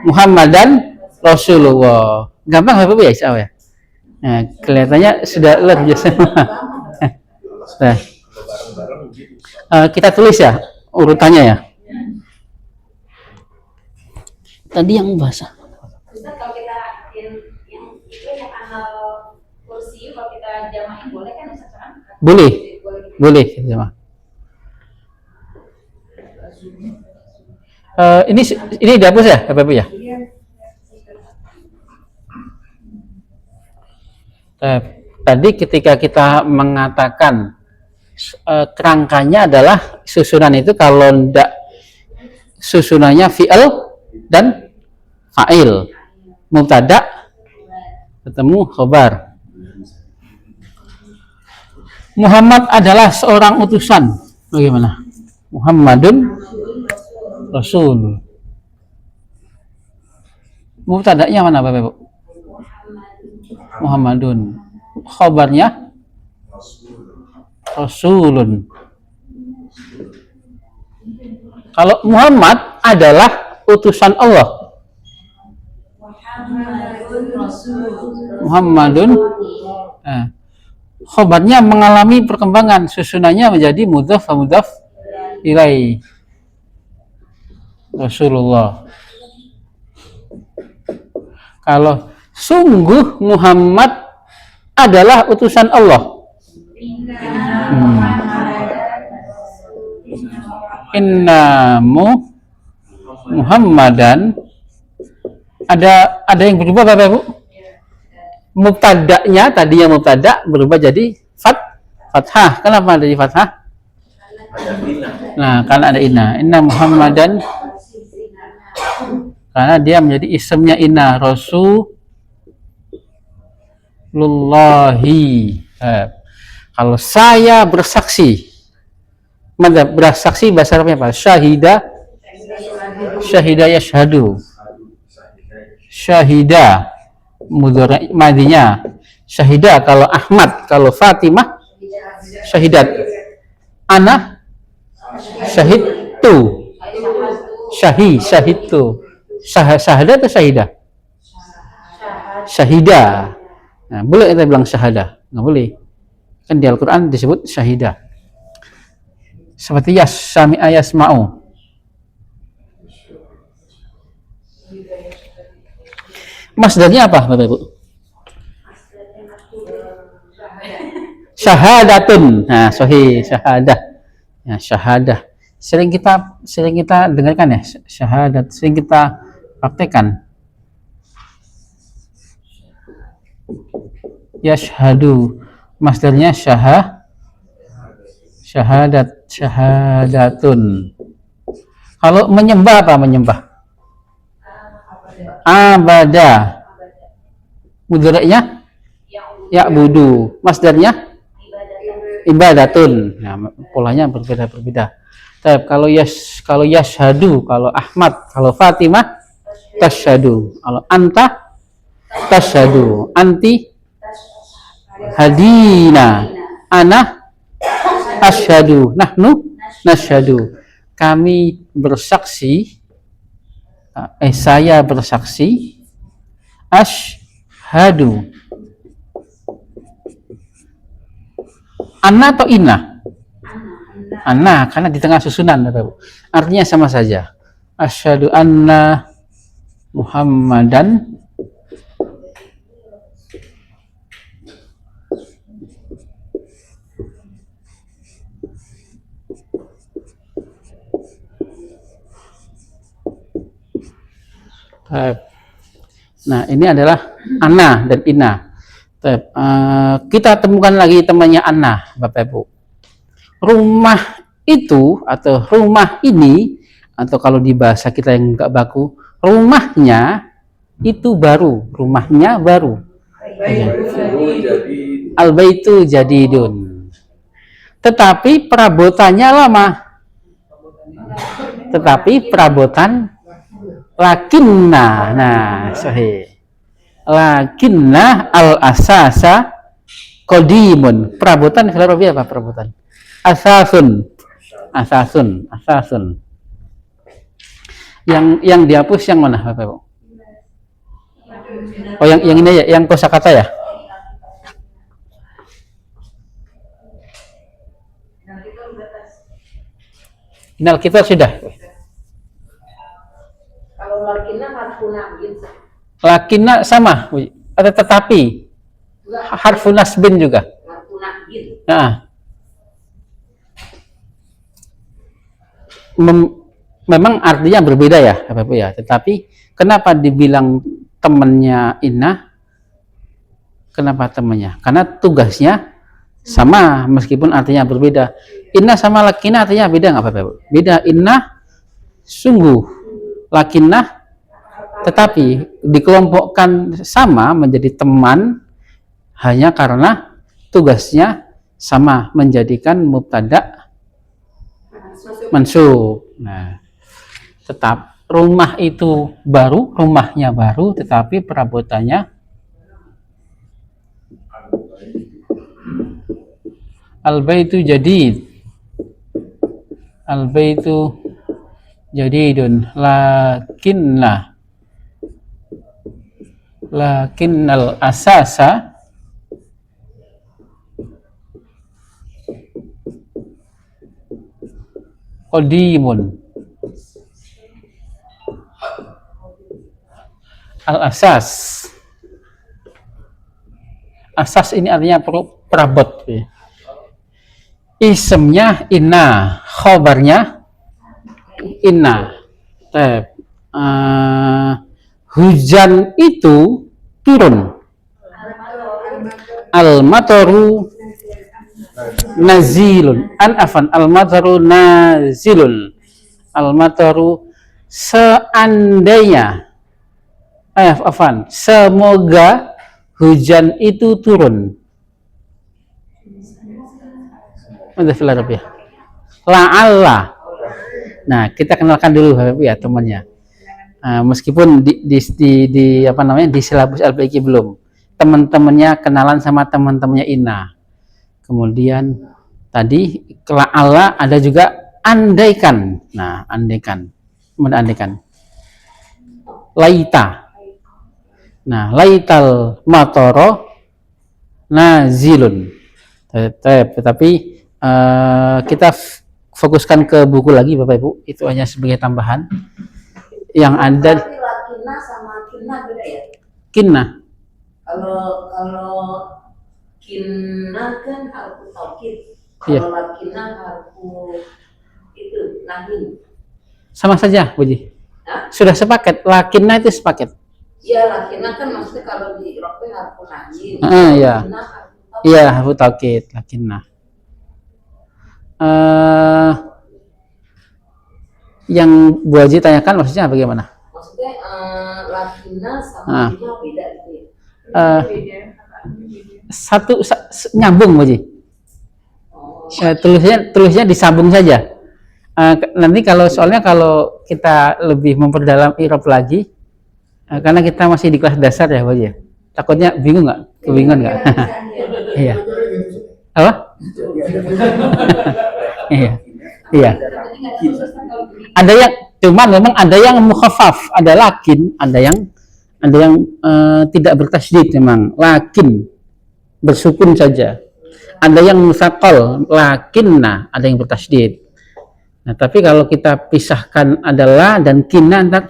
Muhammadan Rasulullah. Gampang Bapak ya, Isya ya? Nah, kelihatannya sudah luar biasa. Nah, kita tulis ya urutannya ya. Tadi yang bahasa. Ustaz, kalau kita yang itu yang anal kursi, kalau kita jamain boleh kan Ustaz? Boleh jamaah. Ini dihapus ya Bapak Ibu ya? Tadi ketika kita mengatakan kerangkanya adalah susunan itu kalau tidak susunannya fi'il dan fa'il, mubtada ketemu khabar. Muhammad adalah seorang utusan. Bagaimana? Muhammadun Rasul. Mubtada'nya mana Bapak Ibu? Muhammadun. Khabarnya Rasulun. Kalau Muhammad adalah utusan Allah. Muhammadun. Khabarnya mengalami perkembangan, susunannya menjadi mudhaf wa mudhaf ilaih. Rasulullah. Kalau sungguh Muhammad adalah utusan Allah. Innamu Muhammadan. Ada yang berubah Bapak Ibu? Mubtada'nya tadinya mubtada berubah jadi fathah. Kenapa ada di fathah? Nah, karena ada inna. Inna Muhammadan Karena dia menjadi isimnya inna, Rasulullahi. Kalau saya bersaksi, bersaksi bahasa Arabnya apa? Syahida yashhadu. Syahida mudhari' madinya. Syahida kalau Ahmad, kalau Fatimah syahidat. Ana syahidtu. Syahidtu. Syahada atau syahidah? Syahidah. Nah, boleh kita bilang syahadah? Nggak boleh. Kan di Al-Quran disebut syahidah. Seperti sami'a yasma'u. Masdarnya apa, Bapak Ibu? Syahadatun. Nah, sahih, syahadah. Ya, syahadah. Sering kita dengarkan ya, syahadat. Sering kita praktekkan. Yashhadu. Masdarnya syahadatun. Kalau menyembah apa menyembah? Abada. Mudhari'nya ya'budu. Masdarnya ibadatun. Nah, polanya berbeda. Kalau yashhadu, kalau Ahmad, kalau Fatimah tasyhadu. Kalau anta tasyhadu. Anti hadina. Ana asyhadu. Nahnu nasyhadu. Kami bersaksi. Saya bersaksi. Asyhadu. Anna atau inna? Anna, karena di tengah susunan. Artinya sama saja. Asyhadu anna Muhammadan Nah, ini adalah Anna dan Inna. Kita temukan lagi temannya Anna, Bapak Ibu. Rumah itu atau rumah ini, atau kalau di bahasa kita yang enggak baku, rumahnya itu baru, rumahnya baru. Al-baitu jadidun. Tetapi perabotannya lama. Tetapi perabotan lakinna, nah sahih. Lakinna al-asasa qadimun. Perabotan kalau Arabi apa perabotan? Asasun. Yang dihapus yang mana, Bapak Ibu? Oh, yang ini ya, yang kosakata ya? Inal kita sudah. Kalau lakinna harfu nasbin. Lakinna sama, ada tetapi. Harfu nasbin juga. Harfu nasbin. Nah. Memang artinya berbeda ya, Bapak Ibu ya. Tetapi kenapa dibilang temannya Inna? Kenapa temannya? Karena tugasnya sama meskipun artinya berbeda. Inna sama lakinna artinya beda nggak Bapak Ibu? Beda. Inna sungguh, lakinna tetapi dikelompokkan sama menjadi teman hanya karena tugasnya sama, menjadikan mubtada mansub. Nah, tetap rumah itu baru, rumahnya baru, tetapi perabotannya al-baitu jadid. Al-baitu jadidun lakinnal asasa qadimun. Al-asas. Asas ini artinya perabot. Isemnya inna, khobarnya inna. Hujan itu turun. Al-mataru nazilun. Al-mataru nazilun. Al-mataru seandainya semoga hujan itu turun. Ya. La'alla. Nah, kita kenalkan dulu ya temannya. Meskipun di apa namanya di silabus LPQ belum. Teman-temannya kenalan sama teman-temannya Ina. Kemudian tadi la'alla ada juga andaikan. Nah, andaikan. Andaikan. Laita. Nah, laital matoro nazilun. Tetapi kita fokuskan ke buku lagi Bapak Ibu. Itu hanya sebagai tambahan. Yang ada kinna sama kinna beda ya? Kinna. Kalau kinna kan harfu taukid. Iya. Kalau lakinna harfu itu nahin. Sama saja, Buji. Sudah sepaket. Lakinna itu sepaket. Iya, lakinna kan maksudnya kalau di Eropa harfu nahin. Iya. Iya, harfu taukid, lakinna. Yang Bu Haji tanyakan maksudnya bagaimana? Maksudnya lakinna sama kinna beda gitu ya? Satu nyambung Bu Haji. Tulisnya disambung saja. Nanti soalnya kalau kita lebih memperdalam i'rab lagi, karena kita masih di kelas dasar ya Bu Haji. Takutnya bingung nggak? Kebingungan nggak? Iya. Apa? Iya. Iya. Ada yang cuman memang ada yang mukhaffaf, ada lakin, ada yang tidak bertasydid memang, lakin bersukun saja. Ada yang musaqqal, lakinna, ada yang bertasydid. Nah, tapi kalau kita pisahkan adalah dan kinna entar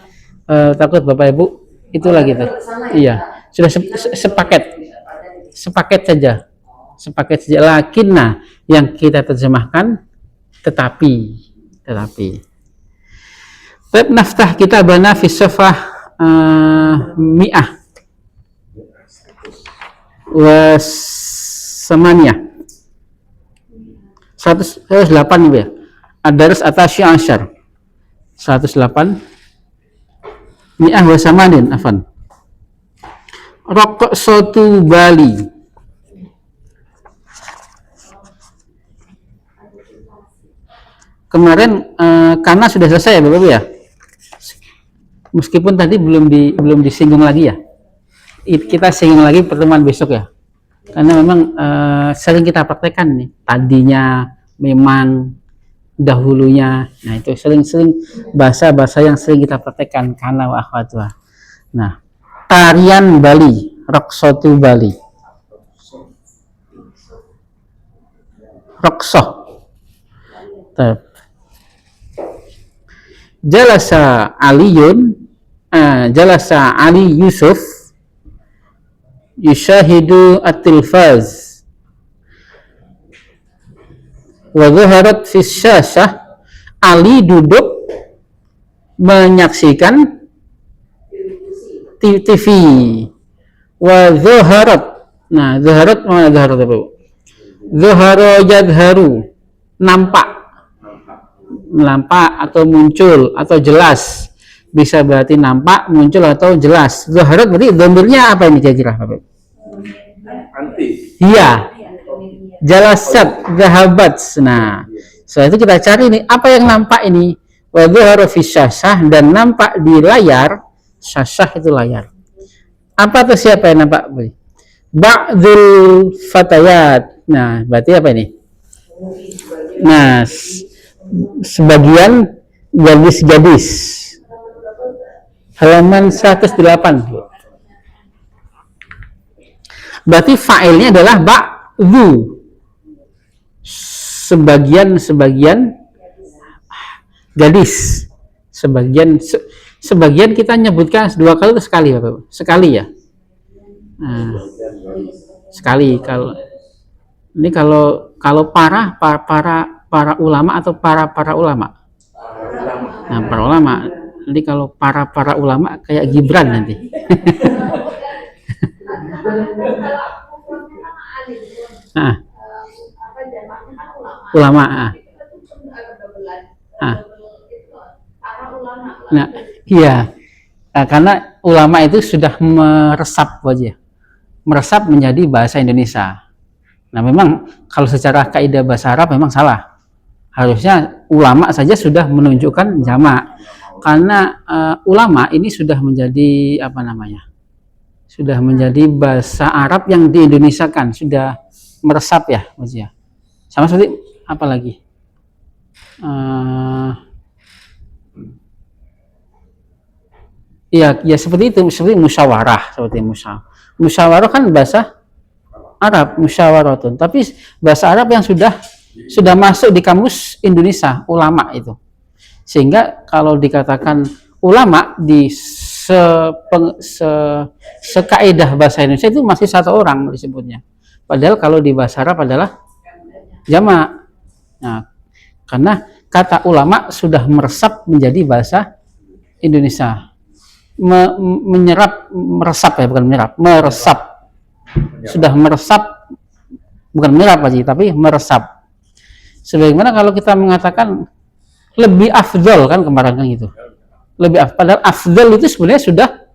takut Bapak Ibu itulah gitu. Iya, sudah sepaket saja. Sepaket saja lakinna yang kita terjemahkan tetapi naftah kita bana fi safah mi'ah wa samania 108 nih ya. Ad-dars atasy asyar 108 mi'ah wa samanin afan. Raqsatu Bali. Kemarin karena sudah selesai ya Bapak Ibu ya. Meskipun tadi belum disinggung lagi ya. Kita singgung lagi pertemuan besok ya. Karena memang sering kita praktekkan nih. Tadinya memang dahulunya. Nah, itu sering bahasa-bahasa yang sering kita praktekkan kana wa akhwatuha. Nah, tarian Bali, Raqsatu Bali. Raqsah. Jalasa Ali Yusuf yushahidu at-tilfaz wa zaharat fi syashah. Ali duduk menyaksikan TV wa zaharat. Nah, zaharat mana zaharat apa? Zahara yadharu, nampak atau muncul atau jelas, bisa berarti nampak, muncul atau jelas. Zaharat berarti dhamirnya apa ini kira-kira Bapak? Anti. Iya. Jalasat, zahabat. Nah, setelah itu kita cari nih apa yang nampak ini. Wa dhahara fi syashah, dan nampak di layar. Syashah itu layar. Apa tuh siapa yang nampak? Ba'dul fatayat. Nah, berarti apa ini? Nah, sebagian gadis-gadis. Halaman 108. Berarti fa'ilnya adalah ba'dhu. Sebagian gadis. Sebagian kita nyebutkan dua kali atau sekali Bapak? Sekali ya. Nah, sekali kalau para ulama atau para ulama. Nah, para ulama. Nanti kalau para ulama kayak Gibran nanti. Nah, ulama. Nah, iya. Nah, karena ulama itu sudah meresap aja, meresap menjadi bahasa Indonesia. Nah, memang kalau secara kaidah bahasa Arab memang salah. Harusnya ulama saja sudah menunjukkan jamak. Karena ulama ini sudah menjadi apa namanya? Sudah menjadi bahasa Arab yang di-Indonesiakan, sudah meresap ya, Mas ya. Sama seperti apa lagi? Iya, ya seperti itu, seperti musyawarah, seperti musyawarah kan bahasa Arab, musyawaratun. Tapi bahasa Arab yang sudah masuk di kamus Indonesia, ulama itu. Sehingga kalau dikatakan ulama di sekaidah bahasa Indonesia itu masih satu orang disebutnya. Padahal kalau di bahasa Arab adalah jamak. Nah, karena kata ulama sudah meresap menjadi bahasa Indonesia. Meresap ya, bukan menyerap, meresap. Sudah meresap, bukan menyerap aja, tapi meresap. Sebagaimana kalau kita mengatakan lebih afdol kan kemarin kan gitu. Padahal afdol itu sebenarnya sudah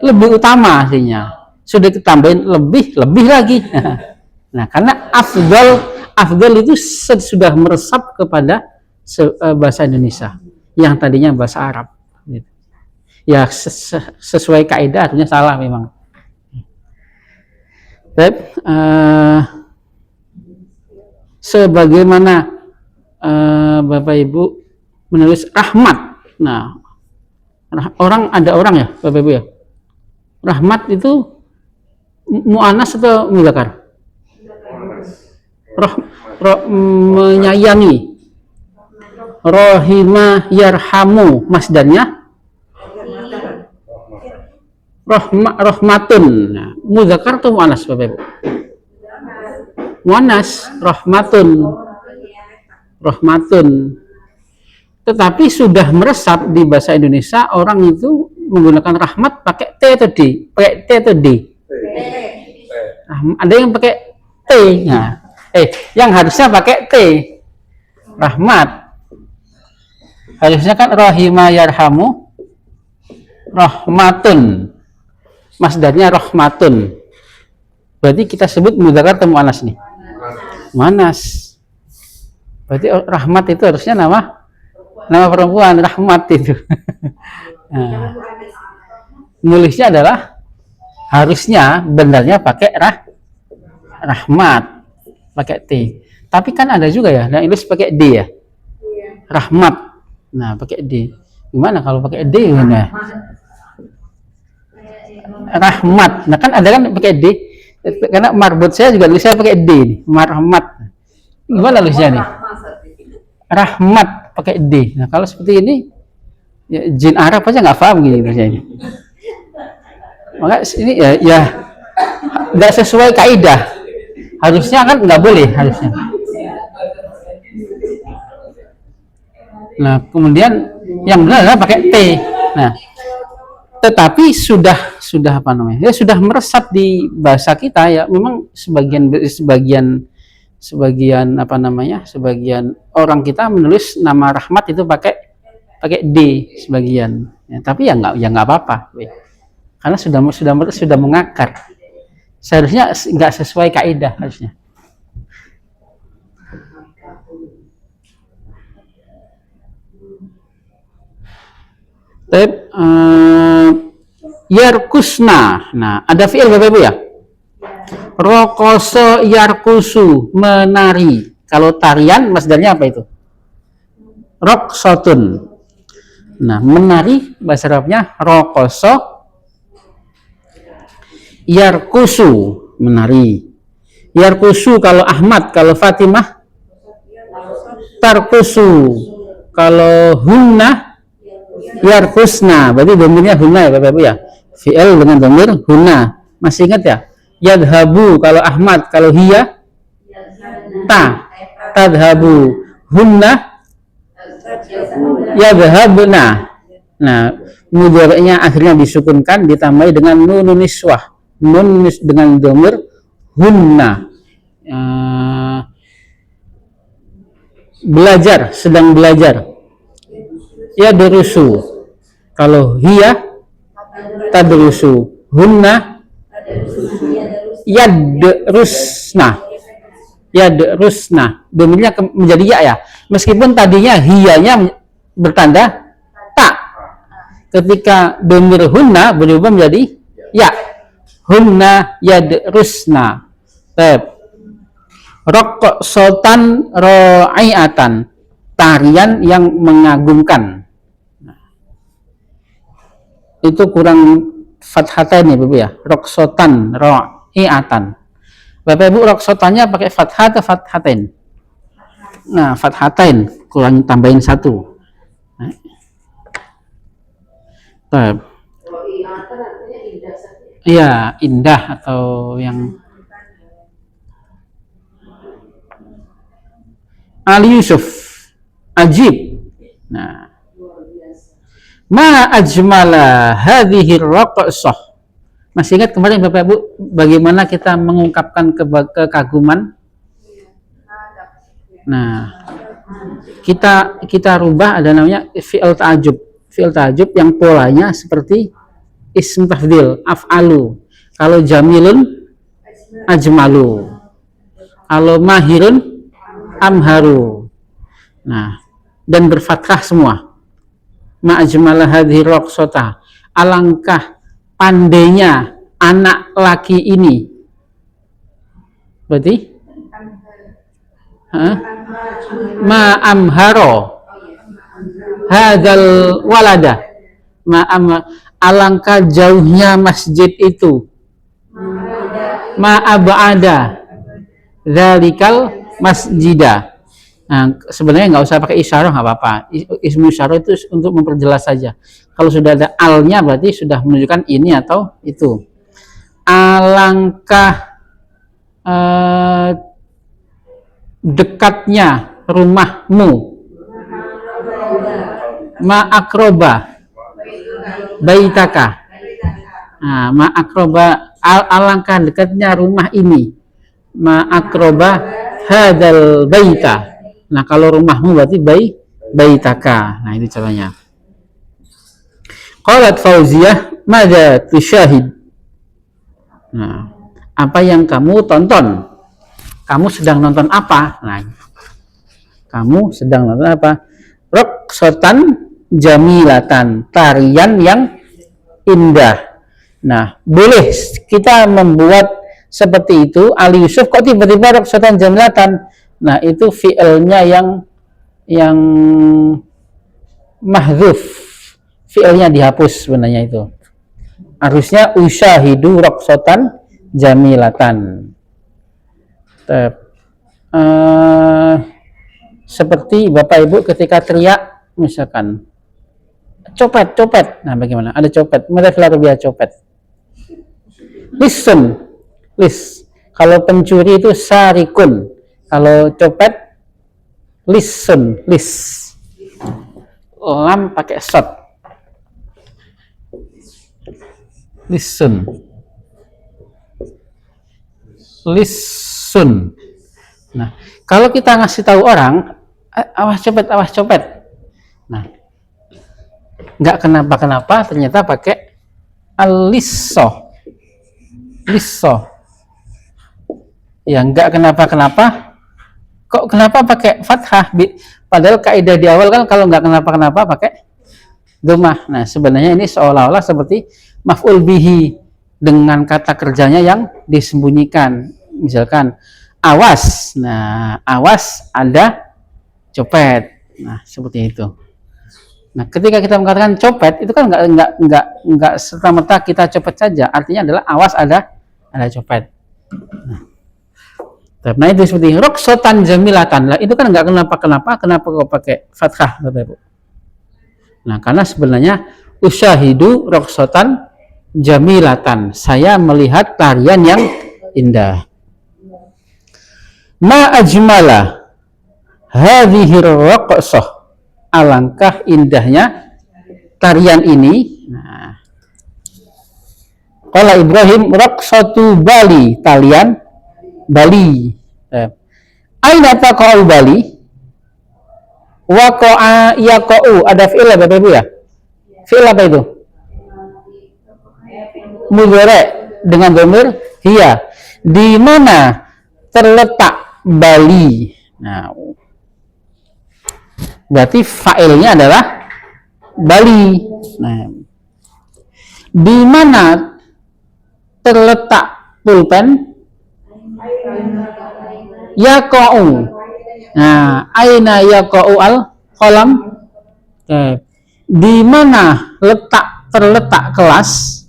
lebih utama aslinya. Sudah ditambahin lebih lagi. Nah, karena afdol itu sudah meresap kepada bahasa Indonesia yang tadinya bahasa Arab. Gitu. Ya sesuai kaidah artinya salah memang. Sebagaimana Bapak Ibu menulis rahmat. Nah, ada orang ya Bapak Ibu ya. Rahmat itu mu'anas atau mudzakkar? Menyayangi. Rohima yarhamu masdarnya rahmatun. Nah, mudzakkar atau mu'anas Bapak Ibu? Mu'anas, rahmatun. Tetapi sudah meresap di bahasa Indonesia, orang itu menggunakan rahmat pakai T atau D? Pakai T atau D? Ada yang pakai T. Nah, yang harusnya pakai T. Rahmat. Harusnya kan rahima yarhamu rahmatun. Masdarnya rahmatun. Berarti kita sebut mudzakkar atau mu'annas nih? Mu'annas. Berarti rahmat itu harusnya nama perempuan, rahmat itu. Nah, nulisnya adalah harusnya benarnya pakai rahmat, pakai T. Tapi kan ada juga ya, yang nulis pakai D ya. Rahmat. Nah, pakai D. Gimana kalau pakai D gimana? Rahmat. Nah, kan ada kan pakai D. Karena marbut saya juga tulisnya pakai D nih, marhamat. Gimana tulisnya nih? Rahmat pakai D. Nah, kalau seperti ini ya, jin Arab aja nggak paham gini tulisnya ini. Maka ini ya nggak sesuai kaidah. Harusnya kan nggak boleh harusnya. Nah, kemudian yang benar adalah pakai T. Nah, tetapi sudah apa namanya? Ya sudah meresap di bahasa kita ya. Memang sebagian apa namanya? Sebagian orang kita menulis nama rahmat itu pakai D sebagian. Ya, tapi ya nggak apa-apa. Karena sudah mengakar. Seharusnya nggak sesuai kaidah harusnya. Yarkusna. Nah, ada fi'il Bapak Ibu ya? Rokoso yarkusu, menari. Kalau tarian masdarnya apa itu? Roksotun. Nah, menari bahasa Arabnya rokoso yarkusu, menari. Yarkusu kalau Ahmad, kalau Fatimah tarkusu. Kalau hunna yarkusna, berarti domirnya hunna ya Bapak Ibu ya. Fi'il dengan domir hunna. Masih ingat ya? Yadhabu kalau Ahmad, kalau hiya tadhabu. Hunna yadhabna. Nah, mudhari'nya akhirnya disukunkan ditambahi dengan nunun niswah. Nun dengan domir hunna. Belajar, sedang belajar. Ya durusu. Kalau hiya tadrusu, hunna yadrusna, domirnya menjadi ya. Meskipun tadinya hiyanya bertanda tak, ketika domir hunna berubah menjadi ya, hunna yadrusna. Raqsatan ra'iatan, tarian yang mengagumkan. Itu kurang fathatain ya Bapak ya, raqsatan ra'iatan. Bapak Ibu, raqsatannya pakai fathah atau fathatain? Nah, fathatain, kurang tambahin satu. Iya, indah atau yang Ali Yusuf, ajib. Nah, ma ajmala hadhihi raqsah. Masih ingat kemarin Bapak Ibu bagaimana kita mengungkapkan kekaguman? Nah, kita rubah, ada namanya fi'il ta'ajub. Fi'il ta'ajub yang polanya seperti ism tafdil, af'alu. Kalau jamilun ajmalu. Kalau mahirun amharu. Nah, dan berfathah semua. Ma ajmala hadhihi raqsata. Alangkah pandainya anak laki ini. Berarti ma amharo hadzal walada. Alangkah jauhnya masjid itu. Ma ab'ada dzalikal masjidah. Nah, sebenarnya nggak usah pakai isyarah, nggak apa-apa. Ismu isyarah itu untuk memperjelas saja. Kalau sudah ada alnya berarti sudah menunjukkan ini atau itu. Alangkah dekatnya rumahmu. Ma akroba baitaka. Nah, ma akroba, alangkah dekatnya rumah ini. Ma akroba hadzal baita. Nah, kalau rumahmu berarti baitaka. Nah, itu caranya. Qalat Fauziyah, madza tusyahid? Nah, apa yang kamu tonton? Kamu sedang nonton apa? Nah, kamu sedang nonton apa? Raqsatan jamilatan, tarian yang indah. Nah, boleh kita membuat seperti itu. Ali Yusuf kok tiba-tiba raqsatan jamilatan? Nah, itu fi'ilnya yang mahdzuf, fi'ilnya dihapus sebenarnya itu. Harusnya usyahidu raqsatan jamilatan. Seperti Bapak Ibu ketika teriak misalkan copet, copet. Nah, bagaimana? Ada copet. Mereka biar copet. Listen, lis. Kalau pencuri itu sarikun. Kalau copet, listen, lis. Lam pakai shot. Listen. Listen. Nah, kalau kita ngasih tahu orang, awas copet, awas copet. Nah, nggak kenapa-kenapa, ternyata pakai alisso. Lisso. Ya, nggak kenapa-kenapa. Kok kenapa pakai fathah? Padahal kaidah di awal kan kalau nggak kenapa-kenapa pakai dhammah. Nah, sebenarnya ini seolah-olah seperti maf'ul bihi dengan kata kerjanya yang disembunyikan. Misalkan awas. Nah, awas ada copet. Nah, seperti itu. Nah, ketika kita mengatakan copet itu kan nggak serta-merta kita copet saja. Artinya adalah awas ada copet. Nah, itu seperti raqsatan jamilatan. Lah, itu kan nggak kenapa kok pakai fathah, Bapak Ibu. Nah, karena sebenarnya usyahidu raqsatan jamilatan. Saya melihat tarian yang indah. Ma ajmala hadhihi raqsah. Alangkah indahnya tarian ini. Nah, qala Ibrahim raqsatu Bali, tarian Bali. Aina taqa'u Bali? Waqa'a yaqa'u, ada fi'il ya Bapak Ibu ya? Fi'il apa itu? Mudhari dengan dhamir hiya. Di mana terletak Bali? Nah, berarti fa'ilnya adalah Bali. Nah, di mana terletak pulpen? Yaqa'u. Nah, aina yaqa'u al-qalam? Di mana terletak kelas?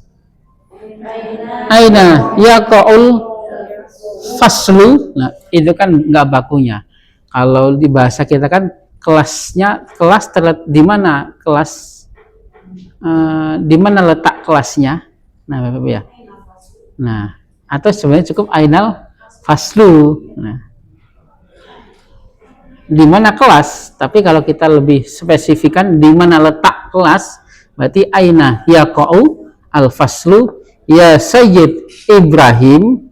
Aina yaqa'ul faslu. Nah, itu kan nggak bakunya. Kalau di bahasa kita kan kelas terletak di mana kelas, di mana letak kelasnya. Nah, Bapak ya. Nah, atau sebenarnya cukup ainal faslu. Nah, di mana kelas, tapi kalau kita lebih spesifikkan di mana letak kelas, berarti aina yaqa'u al faslu ya Sayyid Ibrahim.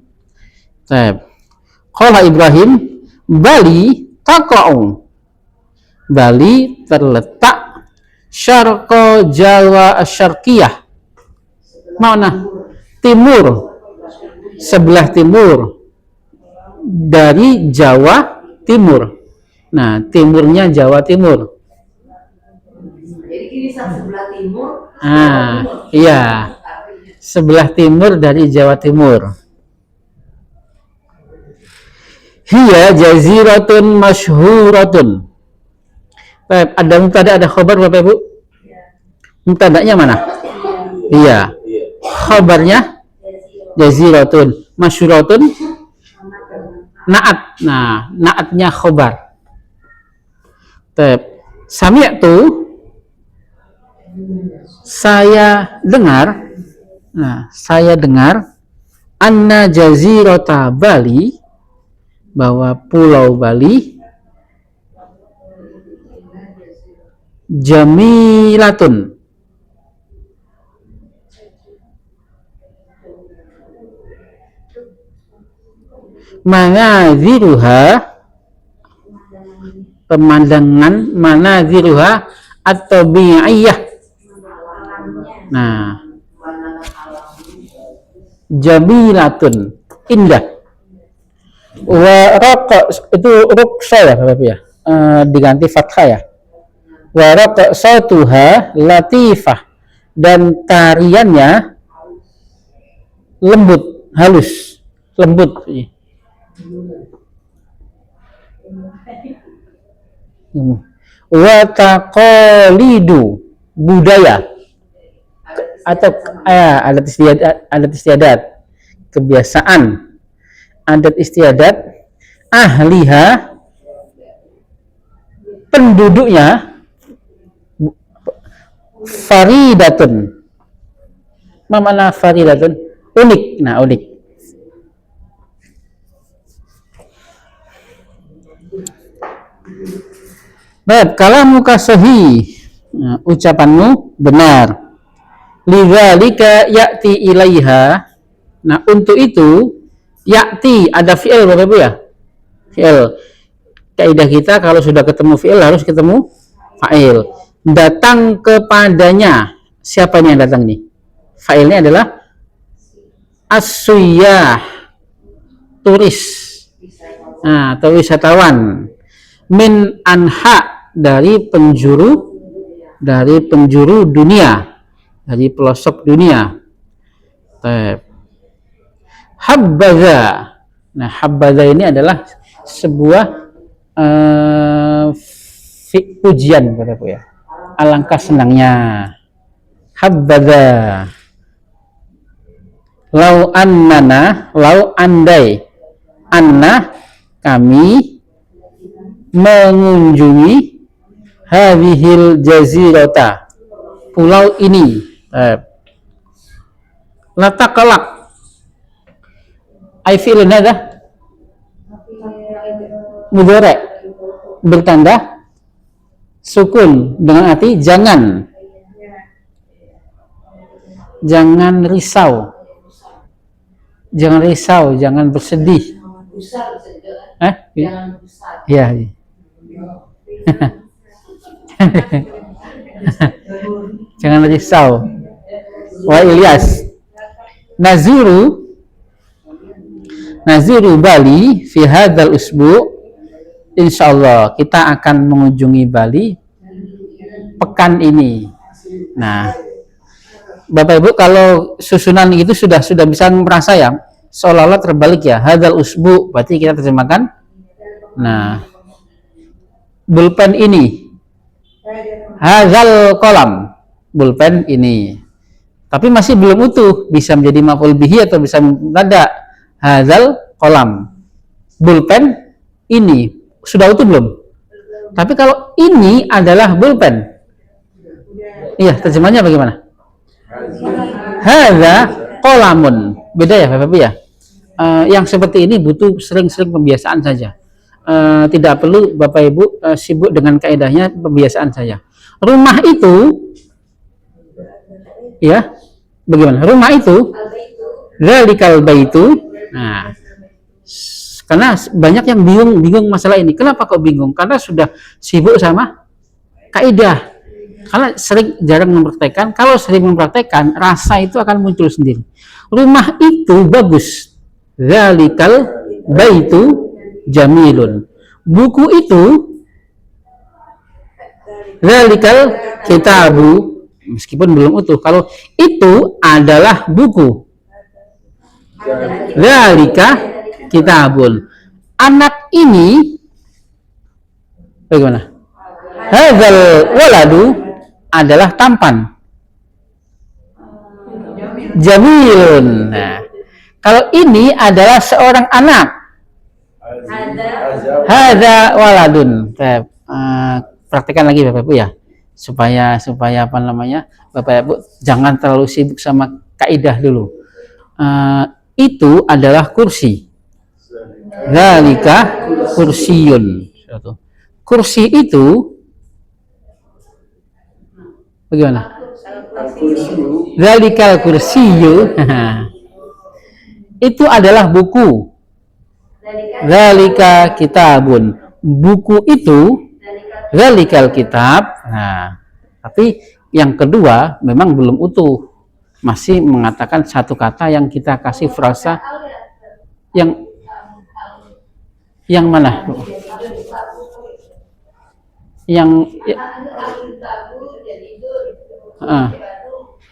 Qala Ibrahim Bali taqa'u. Bali terletak syarqa Jawa Syarqiyah. Mana? Timur, sebelah timur dari Jawa Timur. Nah, timurnya Jawa Timur. Jadi kirisan sebelah timur. Iya. Sebelah timur dari Jawa Timur. Hiya jaziratun masyhuratun. Baik, ada mubtada, ada khabar Bapak Ibu? Mubtadanya mana? Iya. Khabarnya jaziratun, masyhuratun naat. Nah, naatnya khabar. Sami'tu, saya dengar. Nah, saya dengar anna jazirata Bali, bahwa pulau Bali jamilatun, manaziruha, pemandangan, manaziruha at-tabi'iyah. Nah, jamilatun, indah. Wa raqa, itu ruksa ya Bapak ya, diganti fathah ya. Wa raqsatuha latifah, dan tariannya lembut, halus, lembut. Wa taqalidu, budaya atau adat istiadat, kebiasaan, adat istiadat ahliha, penduduknya, faridatun. Mana faridatun? Unik. Nah, unik. Baik, kalamuka sahih. Nah, ucapanmu benar. Lidzalika ya'ti ilaiha. Nah, untuk itu ya'ti, ada fi'il Bapak Ibu ya? Fi'il. Kaidah kita kalau sudah ketemu fi'il harus ketemu fa'il. Datang kepadanya. Siapa yang datang nih? Fa'ilnya adalah as-suyyah, turis. Nah, atau wisatawan. Min anha, dari penjuru dunia, dari pelosok dunia. Habbaza. Nah, habbaza ini adalah sebuah pujian Bapak Ibu ya. Alangkah senangnya. Habbaza. Lau annana, lau andai, anna, kami mengunjungi hadhil jazirata, pulau ini. Latakalak, ai fi'lun hadha mudhari, bertanda sukun dengan arti jangan risau, jangan bersedih. Iya. Jangan risau. Wa Ilyas. Naziru Bali fi hadzal usbu. Insyaallah kita akan mengunjungi Bali pekan ini. Nah, Bapak Ibu kalau susunan itu sudah bisa merasa ya, seolah-olah terbalik ya. Hadzal usbu berarti kita terjemahkan. Nah, bulpen ini. Hadzal kolam. Bulpen ini. Tapi masih belum utuh, bisa menjadi maf'ul bihi atau bisa mubtada. Hadzal kolam. Bulpen ini sudah utuh belum? Tapi kalau ini adalah bulpen. Iya, terjemahnya bagaimana? Hadza qalamun. Beda ya Bapak Ibu ya. Yang seperti ini butuh sering-sering pembiasaan saja. Tidak perlu Bapak Ibu sibuk dengan kaidahnya, pembiasaan saja. Rumah itu ya, bagaimana? Rumah itu zalikal baitu. Nah, karena banyak yang bingung masalah ini. Kenapa kok bingung? Karena sudah sibuk sama kaidah. Karena jarang mempraktekkan. Kalau sering mempraktekkan, rasa itu akan muncul sendiri. Rumah itu bagus. Zalikal baitu jamilun. Buku itu zalikal kitabu, meskipun belum utuh. Kalau itu adalah buku. Zalika kitabun. Anak ini bagaimana? Hadzal waladu adalah tampan. Jamilun. Nah, kalau ini adalah seorang anak. Hadza waladun. Praktekkan lagi Bapak Ibu ya. Supaya apa namanya? Bapak Ibu jangan terlalu sibuk sama kaidah dulu. Itu adalah kursi. Zalika kursiyun. Kursi itu bagaimana? Zalikal kursiyu. Itu adalah buku. Zalika kitabun. Buku itu zalikal kitab. Nah, tapi yang kedua memang belum utuh. Masih mengatakan satu kata yang kita kasih frasa yang mana?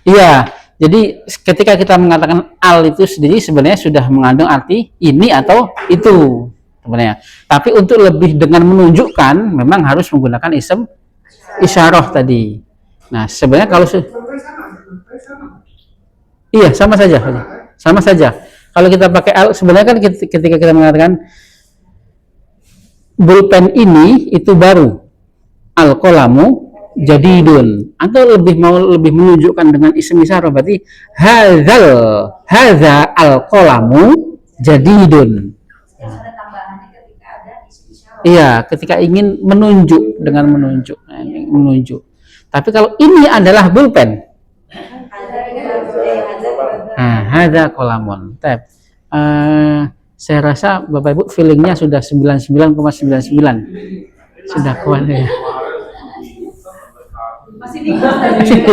Iya, jadi ketika kita mengatakan al itu sendiri sebenarnya sudah mengandung arti ini atau itu sebenarnya. Tapi untuk lebih dengan menunjukkan memang harus menggunakan ism isyarah tadi. Nah, sebenarnya kalau iya sama saja. Kalau kita pakai al sebenarnya kan ketika kita mengatakan bulpen ini itu baru, al qalamu jadidun, atau lebih menunjukkan dengan isim isyarah berarti hadza al qalamu jadidun. Iya, ketika ingin menunjuk dengan menunjuk. Tapi kalau ini adalah bulpen, hadza qalamun. Saya rasa Bapak Ibu feelingnya sudah 99,99. Sudah kuat ya. Masih dibahas. Jadi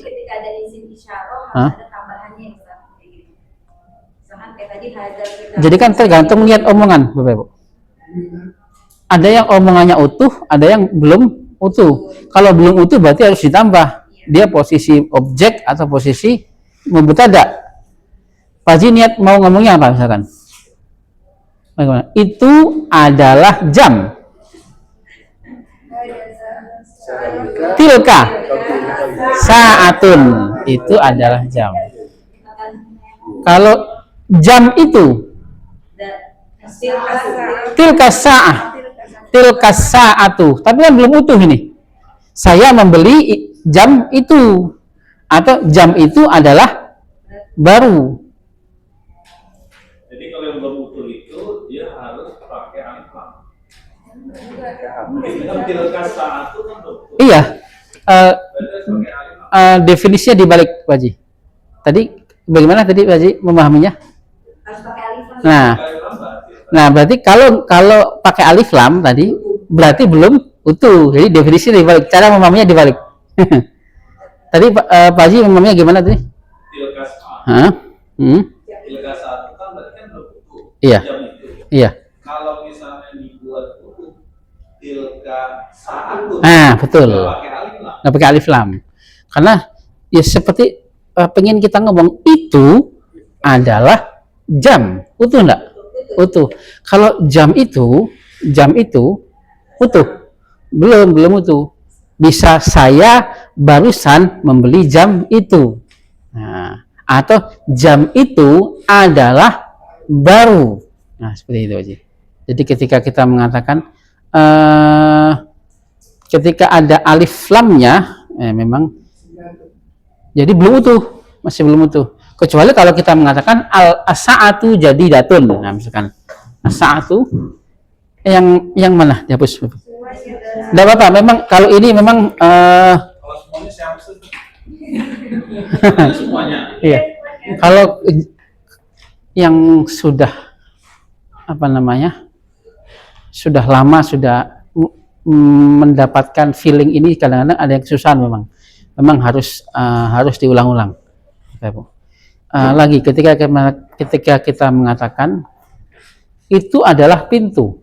ketika ada isim isyarah harus ada tambahannya. Jadi kan tergantung lihat omongan Bapak Ibu. Ada yang omongannya utuh, ada yang belum utuh. Kalau belum utuh berarti harus ditambah. Dia posisi objek atau posisi mubtada. Pak Haji niat mau ngomongnya apa misalkan? Bagaimana? Itu adalah jam. Tilka saatun, itu adalah jam. Kalau jam itu tilka saatu, tapi kan belum utuh ini. Saya membeli jam itu, atau jam itu adalah baru. Jadi kalau yang belum utuh itu dia harus pakai alif lam. Tilka saatu kan utuh. Iya. Definisinya dibalik Pak Haji. Tadi bagaimana tadi Pak Haji memahaminya? Harus pakai alif lam. Nah, Nah, berarti kalau pakai alif lam tadi berarti belum utuh. Jadi definisi dibalik, cara memahaminya dibalik. Tadi Pak Haji memahaminya gimana tadi? Tilka saat. Hah? Tilka saat itu kan berarti kan belum utuh. Iya. Jam itu. Iya. Kalau misalnya dibuat utuh, tilka saat itu. Betul. Nggak pakai alif lam. Nggak pakai alif lam. Karena ya seperti pengen kita ngomong itu adalah jam, utuh enggak? Utuh. Kalau jam itu utuh. Belum utuh. Bisa saya barusan membeli jam itu. Nah, atau jam itu adalah baru. Nah, seperti itu aja. Jadi ketika kita mengatakan ketika ada alif lamnya, memang jadi belum utuh, masih belum utuh. Kecuali kalau kita mengatakan as-sa'atu jadidatun. Nah, misalkan as-sa'atu yang mana? Dihapus. Enggak apa-apa, memang kalau ini memang Kalau semuanya saya hapus itu. Semuanya. iya. Kalau yang sudah apa namanya? Sudah lama sudah mendapatkan feeling ini kadang-kadang ada yang kesusahan memang. Memang harus diulang-ulang. Lagi ketika kita mengatakan itu adalah pintu.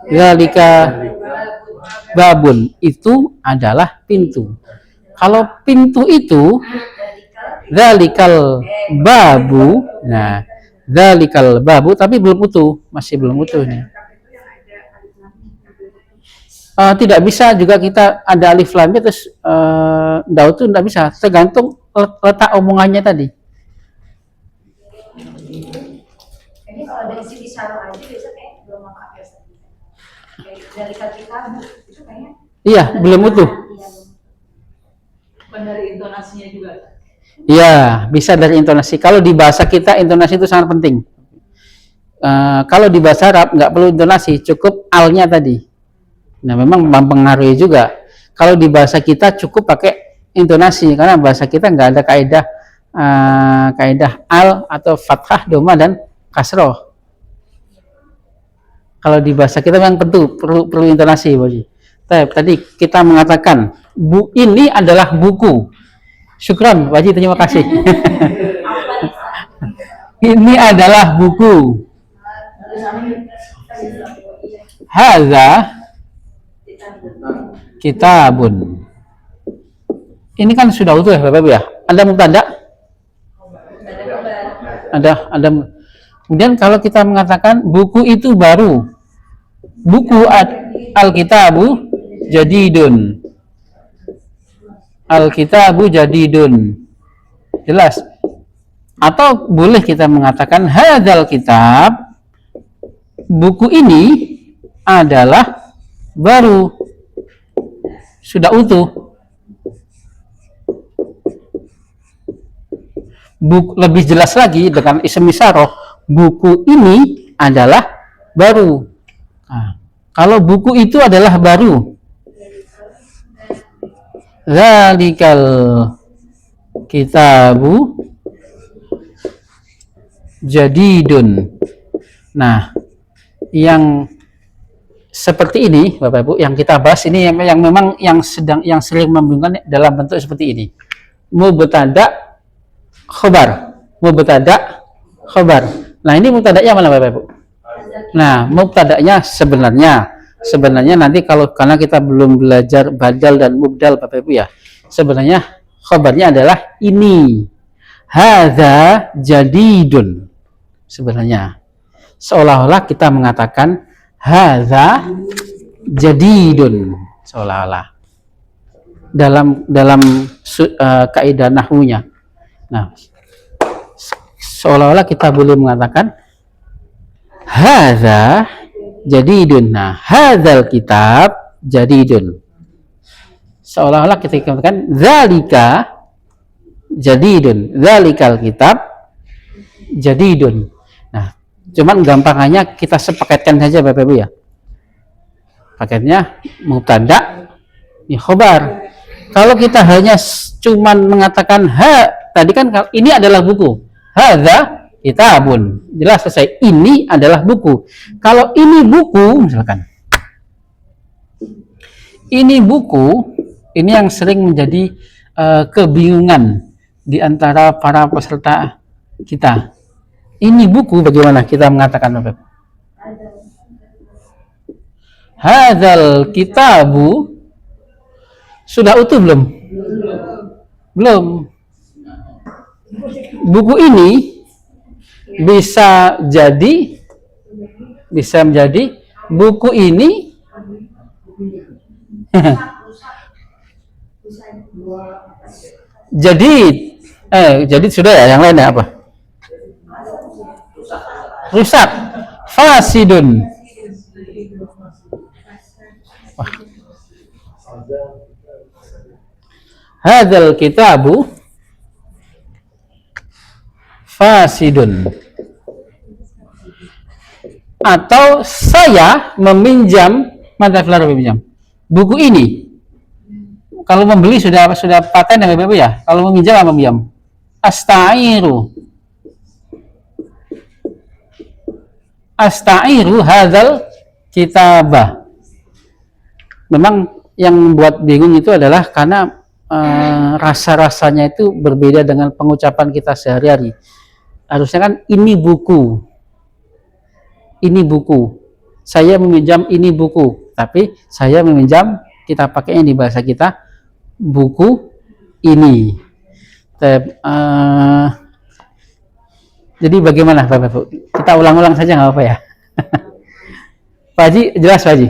Zalika babun, itu adalah pintu. Kalau pintu itu zalikal babu, nah zalikal babu tapi belum utuh, masih belum utuh nih. Tidak bisa juga kita ada alif lamnya terus daud itu tidak bisa, tergantung letak omongannya tadi. Ini kalau dari sisi syarah aja biasa kayak belum pakai dari kata itu kayaknya. Iya, belum utuh. Bukan dari intonasinya juga. Iya, bisa dari intonasi. Kalau di bahasa kita intonasi itu sangat penting. Kalau di bahasa Arab nggak perlu intonasi, cukup alnya tadi. Nah, memang mempengaruhi juga. Kalau di bahasa kita cukup pakai intonasi karena bahasa kita nggak ada kaidah al atau fathah, doma dan kasroh. Kalau di bahasa kita memang perlu intonasi, Boji. Tadi kita mengatakan ini adalah buku. Syukran, Wajib, terima kasih. Ini adalah buku. Hadza kitabun. Ini kan sudah utuh ya, Bapak Ibu ya. Ada mubtada? Ada. Kemudian kalau kita mengatakan buku itu baru. Buku al-kitabu jadidun. Al-kitabu jadidun. Jelas. Atau boleh kita mengatakan hadzal kitab, buku ini adalah baru, sudah utuh. Lebih jelas lagi dengan ism isyarah, buku ini adalah baru. Nah, kalau buku itu adalah baru, zalikal kitabu jadidun. Nah, yang seperti ini Bapak Ibu yang kita bahas ini yang memang yang sering membingungkan dalam bentuk seperti ini. Mubtada khobar. Mubtada khobar. Nah, ini mubtadanya mana Bapak Ibu? Nah, mubtadanya sebenarnya nanti karena kita belum belajar badal dan mubdal Bapak Ibu ya. Sebenarnya khobarnya adalah ini. Hadza jadidun. Sebenarnya seolah-olah kita mengatakan hadza jadidun, seolah-olah dalam kaidah nahwunya. Nah, seolah-olah kita boleh mengatakan hadza jadidun. Nah, hadzal kitab jadidun. Seolah-olah kita katakan zalika jadidun, zalikal kitab jadidun. Nah, cuman gampangannya kita sepakatkan saja Bapak Ibu ya. Paketnya mubtada ini khobar. Kalau kita hanya cuman mengatakan tadi kan ini adalah buku. Hadza kitabun. Jelas selesai. Ini adalah buku. Kalau ini buku, misalkan. Ini buku, ini yang sering menjadi kebingungan di antara para peserta kita. Ini buku, bagaimana kita mengatakan, Bapak? Hadzal kitabu sudah utuh belum? Belum. Buku ini bisa menjadi buku ini jadi sudah ya, yang lainnya apa? Rusak, fasidun. Hadzal kitabu fasidun. Atau saya meminjam, buku ini. Kalau membeli sudah paten ya Bapak ya. Kalau meminjam apa meminjam? Astairu hadzal kitabah. Memang yang membuat bingung itu adalah karena rasa-rasanya itu berbeda dengan pengucapan kita sehari-hari. Harusnya kan ini buku. Ini buku. Saya meminjam ini buku. Tapi saya meminjam, kita pakainya di bahasa kita, buku ini. Jadi bagaimana Bapak Ibu? Kita ulang-ulang saja nggak apa ya? Pak Haji, jelas Pak Haji?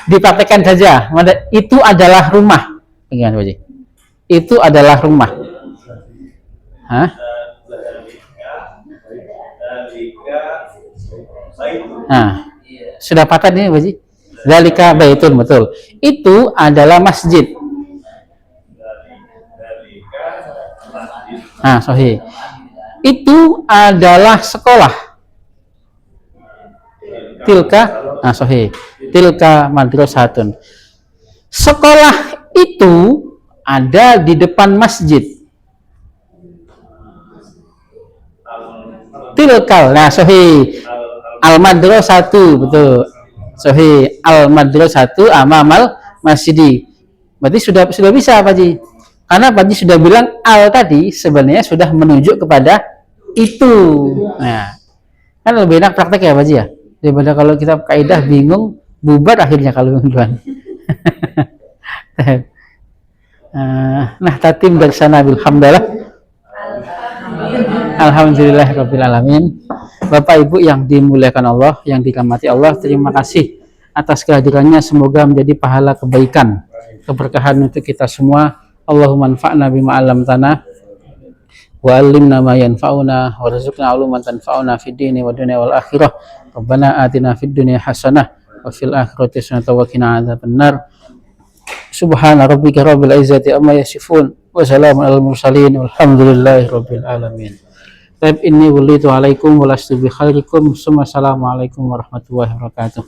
Dipraktekkan saja. Itu adalah rumah. Bagaimana Pak Haji? Itu adalah rumah. Hah? Nah, sudah paten ini Pak Haji? Zalika baitun, betul. Itu adalah masjid. Nah, sahih. Itu adalah sekolah. Tilka, nah sahih. Tilka madrasatun. Sekolah itu ada di depan masjid. Tilkal, nah sahih. Al-madrasatu, betul. Sahih. Al-madrasatu amamal masjidi. Berarti sudah bisa Pak Haji. Karena Pak Haji sudah bilang al tadi sebenarnya sudah menunjuk kepada itu. Nah, kan lebih enak praktek ya Pak Haji ya. Daripada kalau kita kaidah bingung, bubar akhirnya kalau duluan. Nah, tatim dari sana bilhamdulillah. Alhamdulillah rabbil alamin. Bapak Ibu yang dimuliakan Allah, yang dirahmati Allah, terima kasih atas kehadirannya. Semoga menjadi pahala kebaikan, keberkahan untuk kita semua. Allahumma anfa'na bima 'allamtana wa 'allimna ma yanfa'una warzuqna 'uluman tanfa'una fid dini wa dunya wal akhirah. Rabbana atina fid dunya hasanah wa fil akhirati hasanah wa qina adzabannar. Subhana rabbika rabbil izzati amma yasifun wa salamun alal mursalin walhamdulillahi rabbil alamin. Baik, inni walitu alaikum wa lastu bi khairikum. Assalamualaikum warahmatullahi wabarakatuh.